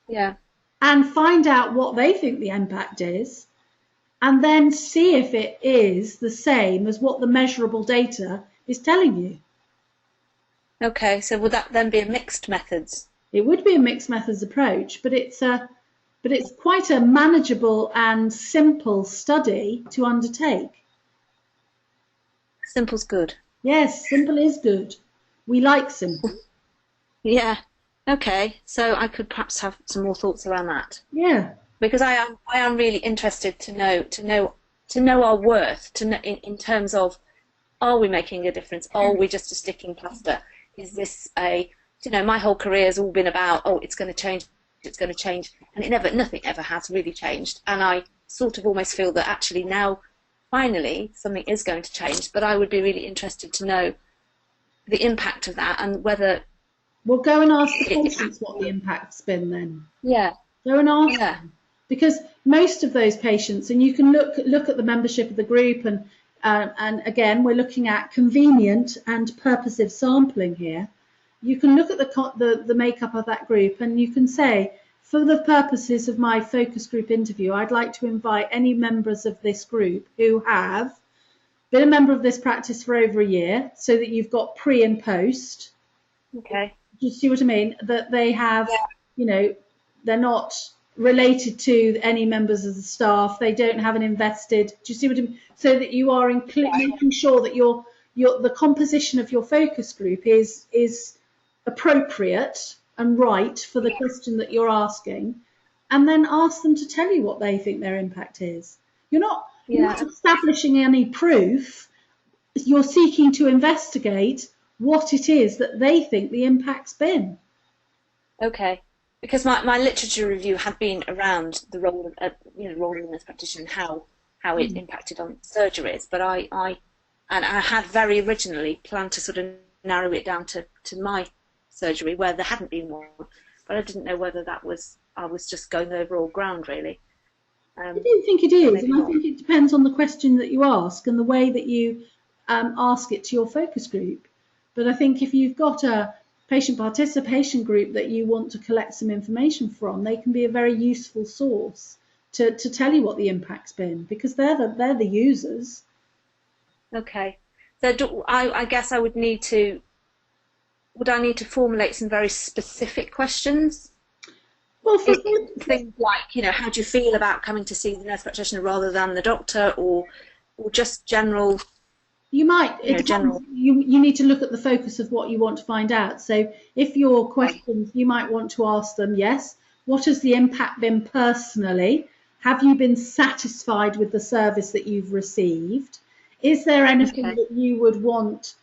Yeah. And find out what they think the impact is, and then see if it is the same as what the measurable data is telling you. Okay, so would that then be a mixed methods? It would be a mixed methods approach, but it's quite a manageable and simple study to undertake. Simple's good. Yes, simple is good. We like simple. Yeah. Okay, so I could perhaps have some more thoughts around that. Yeah. Because I am really interested to know our worth, to know in terms of, are we making a difference? Are we just a sticking plaster? Is this my whole career has all been about, it's going to change, and nothing ever has really changed. And I sort of almost feel that actually now, finally, something is going to change. But I would be really interested to know the impact of that and whether. Well, go and ask the patients what the impact's been then. Yeah. Go and ask them. Because most of those patients, and you can look at the membership of the group, and again, we're looking at convenient and purposive sampling here. You can look at the makeup of that group, and you can say, for the purposes of my focus group interview, I'd like to invite any members of this group who have been a member of this practice for over a year, so that you've got pre and post. Okay. Do you see what I mean? That they have, they're not related to any members of the staff. They don't have an invested. Do you see what I mean? So that you are making sure that the composition of your focus group is appropriate and right for the question that you're asking, and then ask them to tell you what they think their impact is. You're not establishing any proof. You're seeking to investigate what it is that they think the impact's been. Okay. Because my literature review had been around the role of role of the nurse practitioner and how it impacted on surgeries, but I had very originally planned to sort of narrow it down to my surgery where there hadn't been one, but I didn't know whether I was just going over all ground really. I don't think it is, and I think it depends on the question that you ask and the way that you ask it to your focus group. But I think if you've got a patient participation group that you want to collect some information from, they can be a very useful source to tell you what the impact's been, because they're the users. Okay, so I guess I would need to formulate some very specific questions? Well, for things like, how do you feel about coming to see the nurse practitioner rather than the doctor, or just general. You might, you need to look at the focus of what you want to find out. So if your questions, you might want to ask them, yes, what has the impact been personally? Have you been satisfied with the service that you've received? Is there anything that you would want,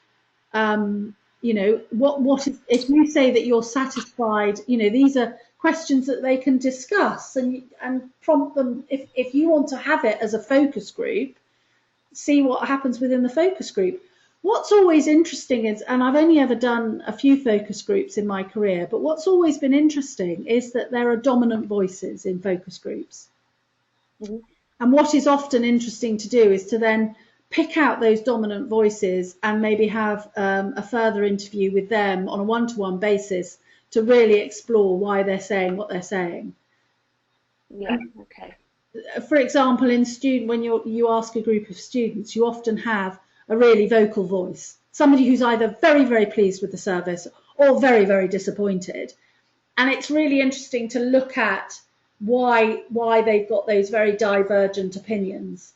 what if you say that you're satisfied, these are questions that they can discuss and prompt them. If you want to have it as a focus group, see what happens within the focus group. What's always interesting is, and I've only ever done a few focus groups in my career, but what's always been interesting is that there are dominant voices in focus groups. Mm-hmm. And what is often interesting to do is to then pick out those dominant voices and maybe have a further interview with them on a one-to-one basis to really explore why they're saying what they're saying. Yeah, okay. For example, when you ask a group of students, you often have a really vocal voice, somebody who's either very, very pleased with the service or very, very disappointed. And it's really interesting to look at why they've got those very divergent opinions.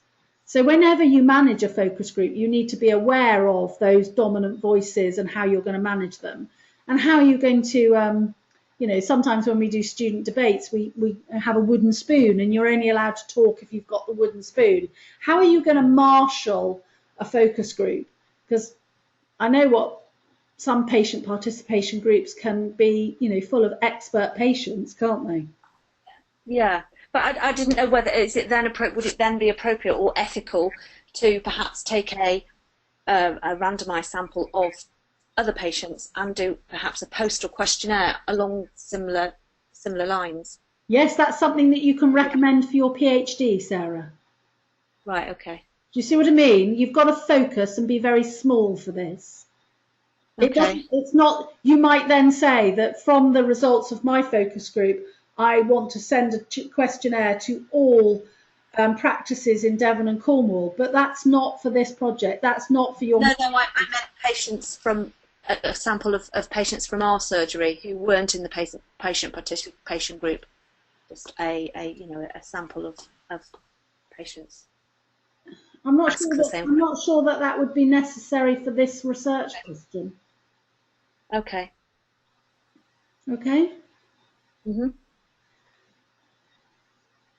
So whenever you manage a focus group, you need to be aware of those dominant voices and how you're going to manage them. And how are you going to, you know, sometimes when we do student debates, we have a wooden spoon and you're only allowed to talk if you've got the wooden spoon. How are you going to marshal a focus group? Because I know what some patient participation groups can be, you know, full of expert patients, can't they? Yeah, but I didn't know whether would it then be appropriate or ethical to perhaps take a randomised sample of other patients and do perhaps a postal questionnaire along similar lines. Yes, that's something that you can recommend for your PhD, Sarah. Right, okay. Do you see what I mean? You've got to focus and be very small for this. Okay. It's not, you might then say that from the results of my focus group, I want to send a questionnaire to all practices in Devon and Cornwall, but that's not for this project. That's not for your... No, I meant patients from, a sample of patients from our surgery who weren't in the patient participation group. Just a sample of patients. I'm not sure that would be necessary for this research question. Okay. Okay. Mhm.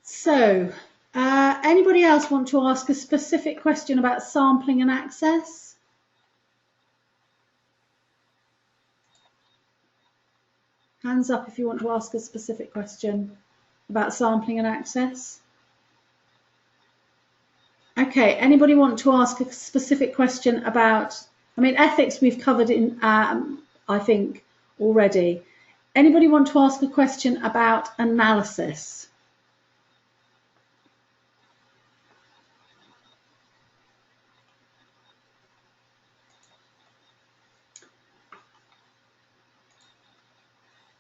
So, anybody else want to ask a specific question about sampling and access? Hands up if you want to ask a specific question about sampling and access. Okay, anybody want to ask a specific question about, I mean, ethics we've covered in, I think, already. Anybody want to ask a question about analysis?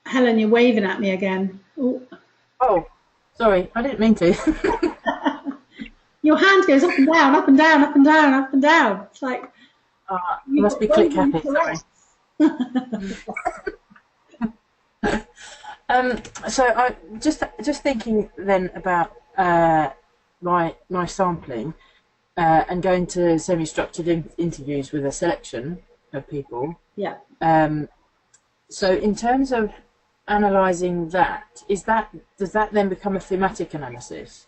Helen, you're waving at me again. Ooh. Oh, sorry, I didn't mean to. Your hand goes up and down, up and down, up and down, up and down. It's like you must be click happy. Sorry. So I just thinking then about my sampling and going to semi-structured interviews with a selection of people. Yeah. So in terms of analysing that, does that then become a thematic analysis?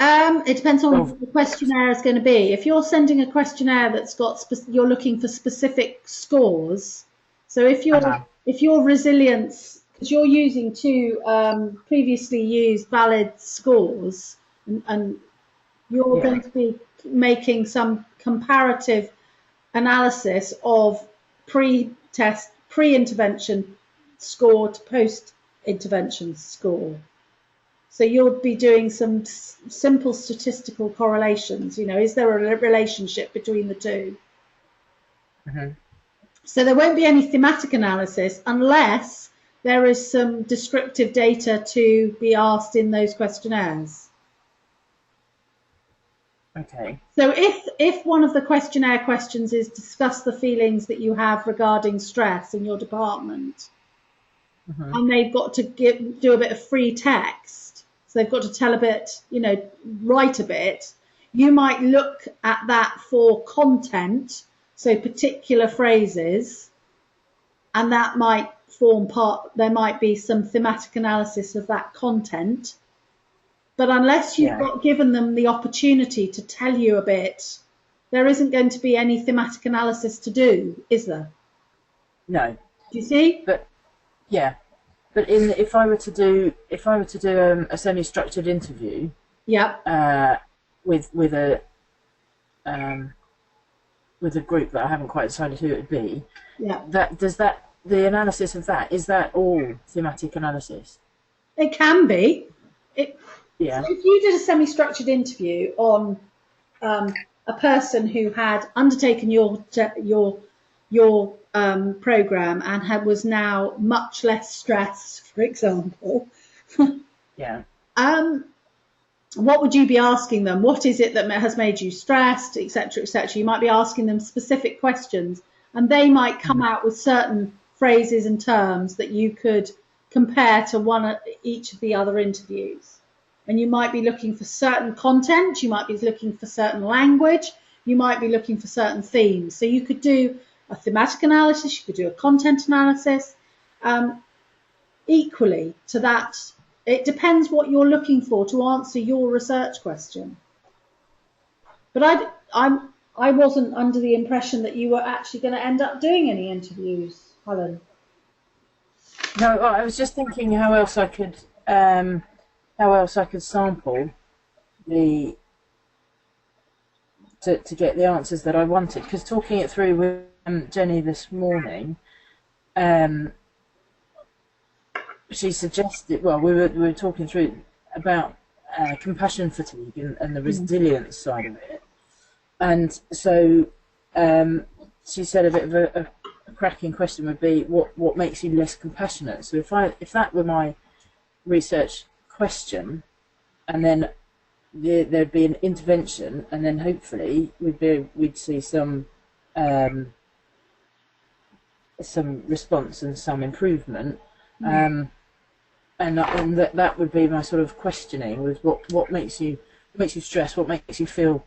It depends on what the questionnaire is going to be. If you're sending a questionnaire that's got, you're looking for specific scores. So if your resilience, because you're using two previously used valid scores, and you're going to be making some comparative analysis of pre-intervention score to post-intervention score. So you'll be doing some simple statistical correlations. You know, is there a relationship between the two? Mm-hmm. So there won't be any thematic analysis unless there is some descriptive data to be asked in those questionnaires. Okay. So if one of the questionnaire questions is discuss the feelings that you have regarding stress in your department, mm-hmm. and they've got to do a bit of free text, so they've got to tell a bit, you know, write a bit, you might look at that for content, so particular phrases, and that might form part, there might be some thematic analysis of that content. But unless you've got given them the opportunity to tell you a bit, there isn't going to be any thematic analysis to do, is there? No. Do you see? But yeah. But if I were to do a semi-structured interview, with a group that I haven't quite decided who it would be, the analysis of that, is that all thematic analysis? It can be. So if you did a semi-structured interview on a person who had undertaken your program and was now much less stressed, for example, what would you be asking them? What is it that has made you stressed, etc., etc.? You might be asking them specific questions, and they might come out with certain phrases and terms that you could compare to each of the other interviews. And you might be looking for certain content, you might be looking for certain language, you might be looking for certain themes. So you could do a thematic analysis, you could do a content analysis. Equally to that, it depends what you're looking for to answer your research question. But I wasn't under the impression that you were actually going to end up doing any interviews, Helen. No, I was just thinking how else I could sample the to get the answers that I wanted. Because talking it through with Jenny this morning, she suggested. Well, we were talking through about compassion fatigue and the resilience side of it, and so she said a bit of a cracking question would be what makes you less compassionate. So if that were my research question, and then there'd be an intervention, and then hopefully we'd see some response and some improvement, and that would be my sort of questioning, was what makes you stress, what makes you feel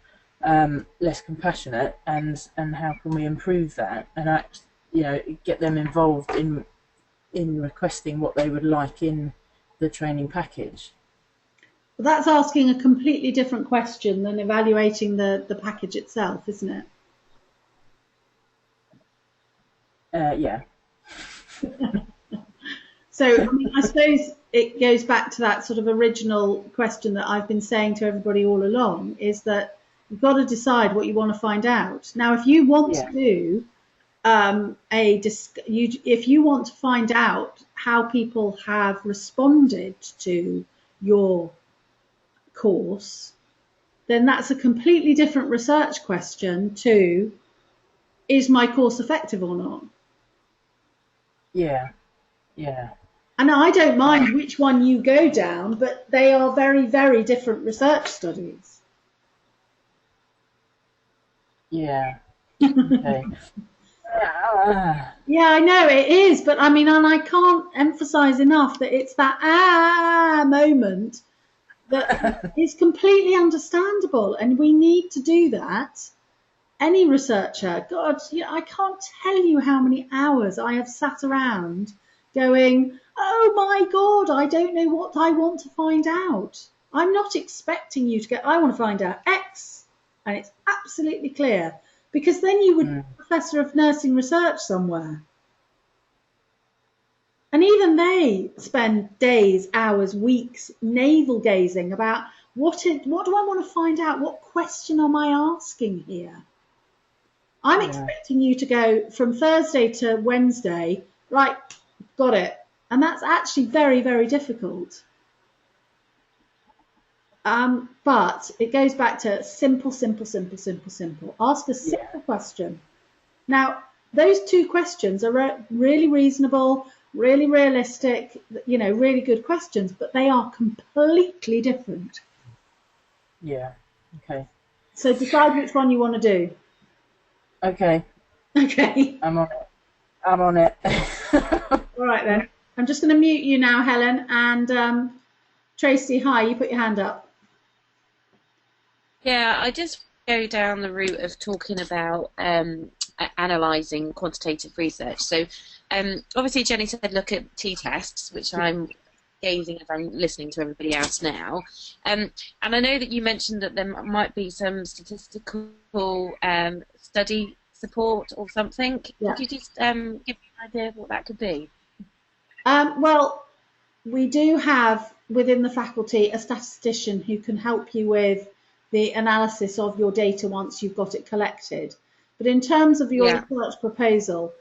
less compassionate, and how can we improve that, and get them involved in requesting what they would like in the training package. Well, that's asking a completely different question than evaluating the package itself, isn't it? Yeah. So, I suppose it goes back to that sort of original question that I've been saying to everybody all along, is that you've got to decide what you want to find out. Now, if you want to do if you want to find out how people have responded to your course, then that's a completely different research question to, is my course effective or not? Yeah. And I don't mind which one you go down, but they are very, very different research studies. Yeah. Okay. Yeah, I know it is, but and I can't emphasize enough that it's that moment that is completely understandable, and we need to do that. Any researcher, God, I can't tell you how many hours I have sat around going, oh my God, I don't know what I want to find out. I'm not expecting you to go, I want to find out X, and it's absolutely clear. Because then you would be a professor of nursing research somewhere. And even they spend days, hours, weeks navel gazing about what do I want to find out? What question am I asking here? I'm expecting you to go from Thursday to Wednesday, right, got it. And that's actually very, very difficult. But it goes back to simple. Ask a simple question. Now, those two questions are really reasonable, really realistic, really good questions, but they are completely different. Yeah. Okay. So decide which one you want to do. Okay. I'm on it. All right then. I'm just going to mute you now, Helen, and Tracy, hi, you put your hand up. Yeah, I just go down the route of talking about analysing quantitative research. So obviously Jenny said look at t-tests, which I'm gazing as I'm listening to everybody else now. And I know that you mentioned that there might be some statistical study support or something. Yeah. Could you just give me an idea of what that could be? Well, we do have within the faculty a statistician who can help you with the analysis of your data once you've got it collected. But in terms of your research proposal,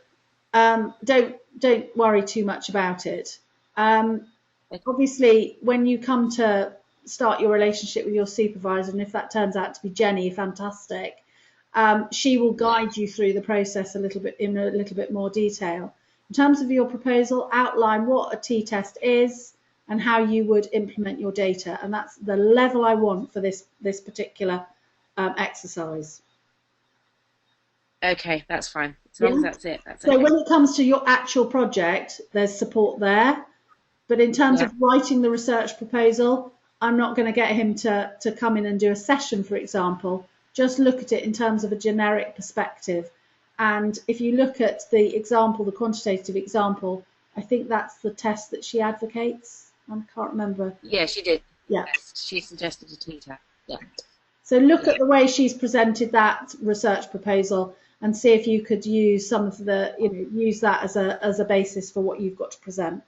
don't worry too much about it. Obviously, when you come to start your relationship with your supervisor, and if that turns out to be Jenny, fantastic, she will guide you through the process in a little bit more detail. In terms of your proposal, outline what a t-test is and how you would implement your data, and that's the level I want for this particular exercise. Okay, that's fine. As long as that's it. That's so okay. When it comes to your actual project, there's support there, but in terms of writing the research proposal, I'm not going to get him to come in and do a session, for example. Just look at it in terms of a generic perspective. And if you look at the example, the quantitative example, I think that's the test that she advocates. I can't remember. Yeah, she did. Yeah. She suggested a t-test. Yeah. So look at the way she's presented that research proposal and see if you could use some of the, use that as a basis for what you've got to present.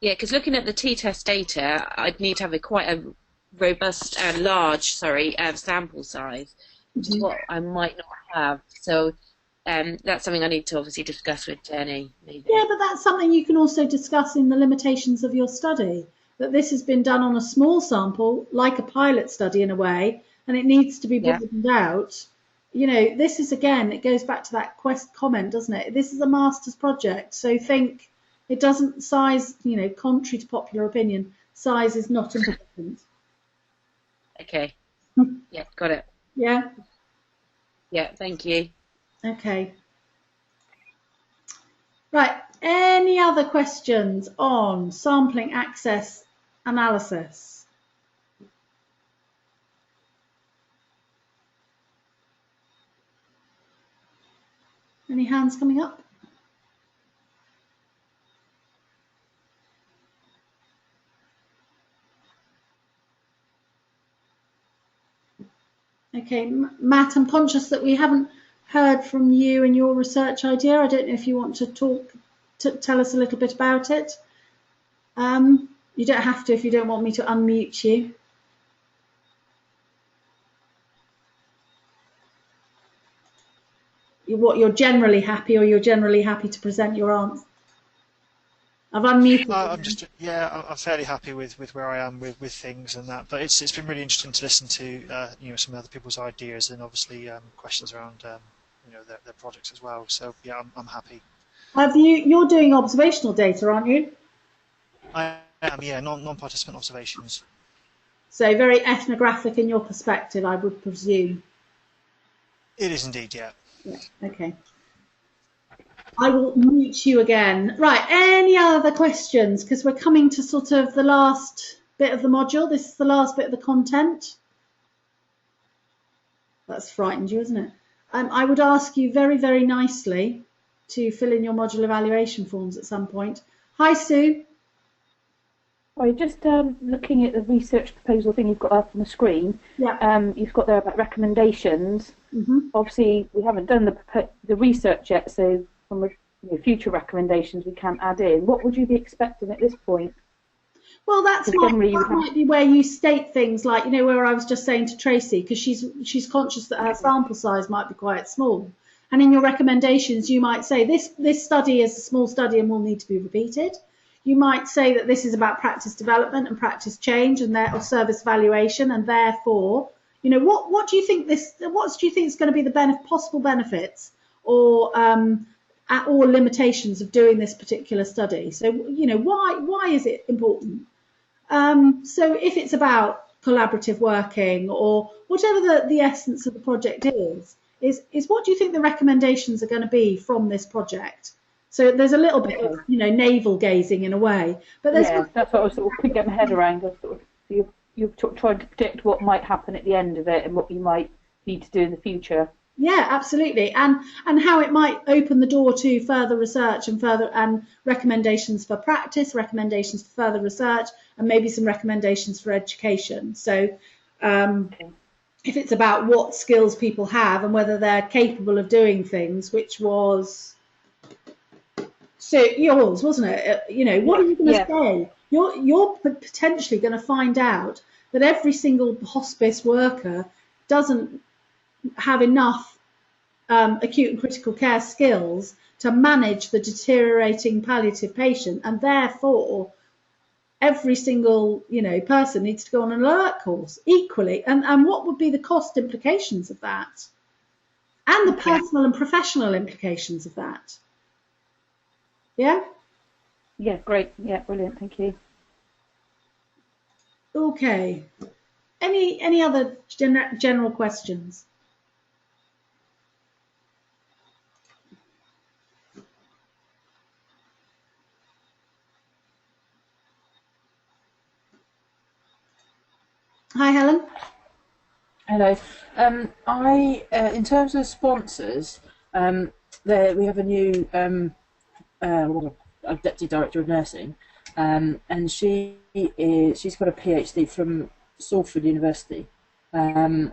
Yeah, because looking at the t-test data, I'd need to have quite a robust and large, sample size, which is what I might not have. So that's something I need to obviously discuss with Jenny. Maybe. Yeah, but that's something you can also discuss in the limitations of your study. That this has been done on a small sample, like a pilot study in a way, and it needs to be broadened out. This is, again, it goes back to that comment, doesn't it? This is a master's project, so think it doesn't size, contrary to popular opinion, size is not important. Okay. Yeah, got it. Yeah? Yeah, thank you. Okay. Right, any other questions on sampling access analysis? Any hands coming up? Okay, Matt, I'm conscious that we haven't heard from you and your research idea. I don't know if you want to tell us a little bit about it. You don't have to if you don't want me to unmute you. You're generally happy, or you're generally happy to present your answer? I've unmuted. I'm fairly happy with where I am with things and that. But it's been really interesting to listen to some other people's ideas and obviously questions around their projects as well. So yeah, I'm happy. You're doing observational data, aren't you? I am, yeah, non-participant observations. So very ethnographic in your perspective, I would presume. It is indeed, yeah. Yeah. Okay. I will mute you again. Right, any other questions? Because we're coming to sort of the last bit of the module. This is the last bit of the content. That's frightened you, isn't it? I would ask you very, very nicely to fill in your module evaluation forms at some point. Hi, Sue. Sorry, just looking at the research proposal thing you've got up on the screen. Yeah. You've got there about recommendations. Mm-hmm. Obviously, we haven't done the research yet, so from future recommendations we can't add in. What would you be expecting at this point? Well, that might be where you state things like, where I was just saying to Tracy, because she's conscious that her sample size might be quite small. And in your recommendations, you might say this study is a small study and will need to be repeated. You might say that this is about practice development and practice change and or service evaluation, and therefore, what do you think is going to be the possible benefits or limitations of doing this particular study? So, why is it important? So if it's about collaborative working or whatever the essence of the project is what do you think the recommendations are going to be from this project? So there's a little bit of, navel gazing in a way. But that's what I was sort of get my head around. You're trying to predict what might happen at the end of it and what you might need to do in the future. Yeah, absolutely, and how it might open the door to further research and recommendations for practice, recommendations for further research, and maybe some recommendations for education. So, if it's about what skills people have and whether they're capable of doing things, which was yours, wasn't it? What are you going to say? You're potentially going to find out that every single hospice worker doesn't have enough acute and critical care skills to manage the deteriorating palliative patient, and therefore every single person needs to go on an alert course equally. And what would be the cost implications of that, and the personal and professional implications of that? Yeah. Yeah, great. Yeah, brilliant. Thank you. Okay. Any other general questions? Hi, Helen. Hello. In terms of sponsors, we have a new deputy director of nursing, and she's got a PhD from Salford University, and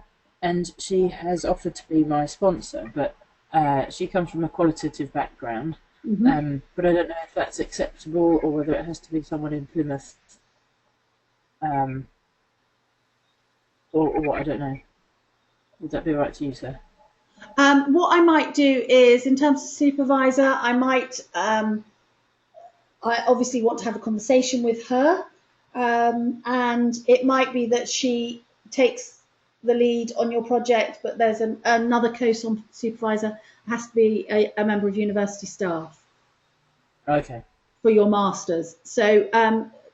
she has offered to be my sponsor, but she comes from a qualitative background, but I don't know if that's acceptable or whether it has to be someone in Plymouth, or what, I don't know. Would that be all right to you, sir? What I might do is, in terms of supervisor, I might, I obviously want to have a conversation with her, and it might be that she takes the lead on your project, but there's another co-supervisor has to be a member of university staff. Okay. For your masters. So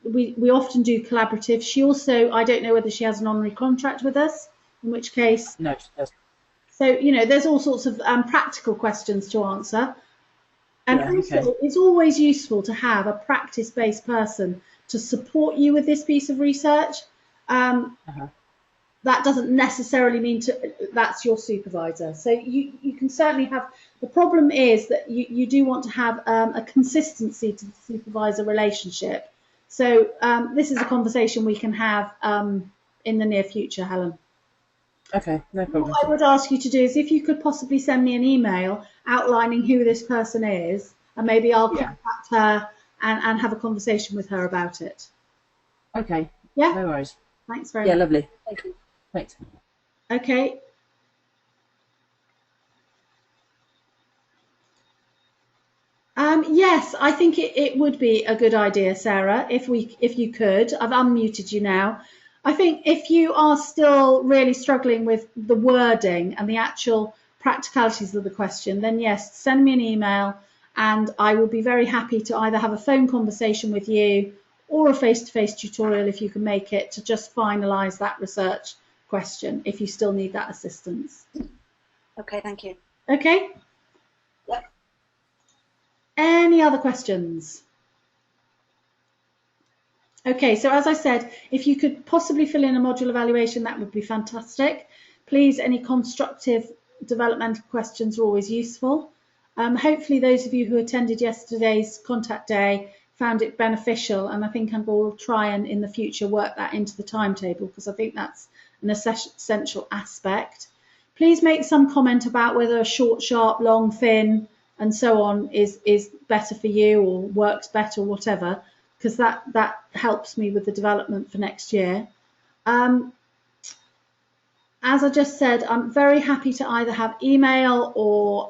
we often do collaborative. She also, I don't know whether she has an honorary contract with us, in which case. No, she doesn't. So, you know, there's all sorts of practical questions to answer. And also, it's always useful to have a practice-based person to support you with this piece of research. That doesn't necessarily mean that's your supervisor. So you can certainly have, the problem is that you do want to have a consistency to the supervisor relationship. So this is a conversation we can have in the near future, Helen. Okay, no problem. What I would ask you to do is if you could possibly send me an email outlining who this person is, and maybe I'll contact her and have a conversation with her about it. Okay. Yeah? No worries. Thanks very much. Yeah, lovely. Thank you. Thanks. Okay. Yes, I think it would be a good idea, Sarah, if you could. I've unmuted you now. I think if you are still really struggling with the wording and the actual practicalities of the question, then yes, send me an email and I will be very happy to either have a phone conversation with you or a face-to-face tutorial if you can make it, to just finalise that research question if you still need that assistance. Okay, thank you. Okay? Yep. Any other questions? Okay, so as I said, if you could possibly fill in a module evaluation, that would be fantastic. Please, any constructive developmental questions are always useful. Hopefully those of you who attended yesterday's contact day found it beneficial, and I think I will try and in the future work that into the timetable because I think that's an essential aspect. Please make some comment about whether a short, sharp, long, thin, and so on is better for you or works better or whatever, because that helps me with the development for next year. As I just said, I'm very happy to either have email or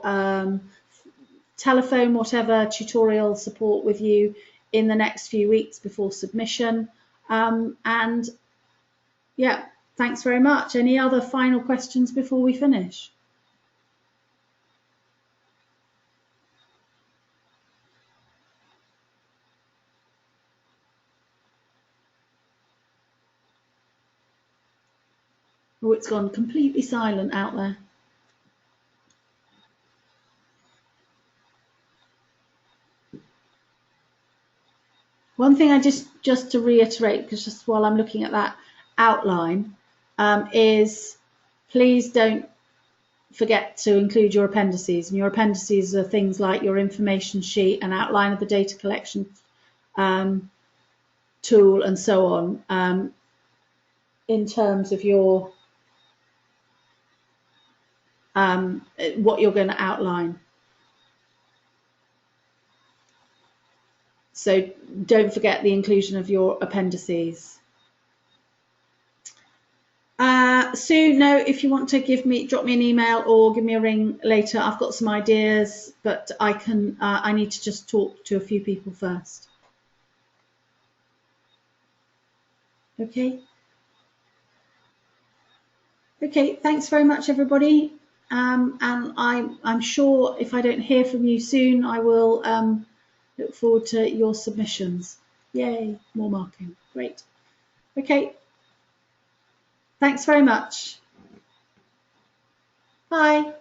telephone, whatever, tutorial support with you in the next few weeks before submission. And yeah, thanks very much. Any other final questions before we finish? Oh, it's gone completely silent out there. One thing I just to reiterate, because just while I'm looking at that outline, is please don't forget to include your appendices. And your appendices are things like your information sheet, an outline of the data collection tool, and so on, in terms of your what you're going to outline. So don't forget the inclusion of your appendices. Sue, no, if you want to drop me an email or give me a ring later, I've got some ideas, but I need to just talk to a few people first. Okay. Okay, thanks very much, everybody. And I'm sure if I don't hear from you soon, I will look forward to your submissions. Yay, more marking. Great. Okay. Thanks very much. Bye.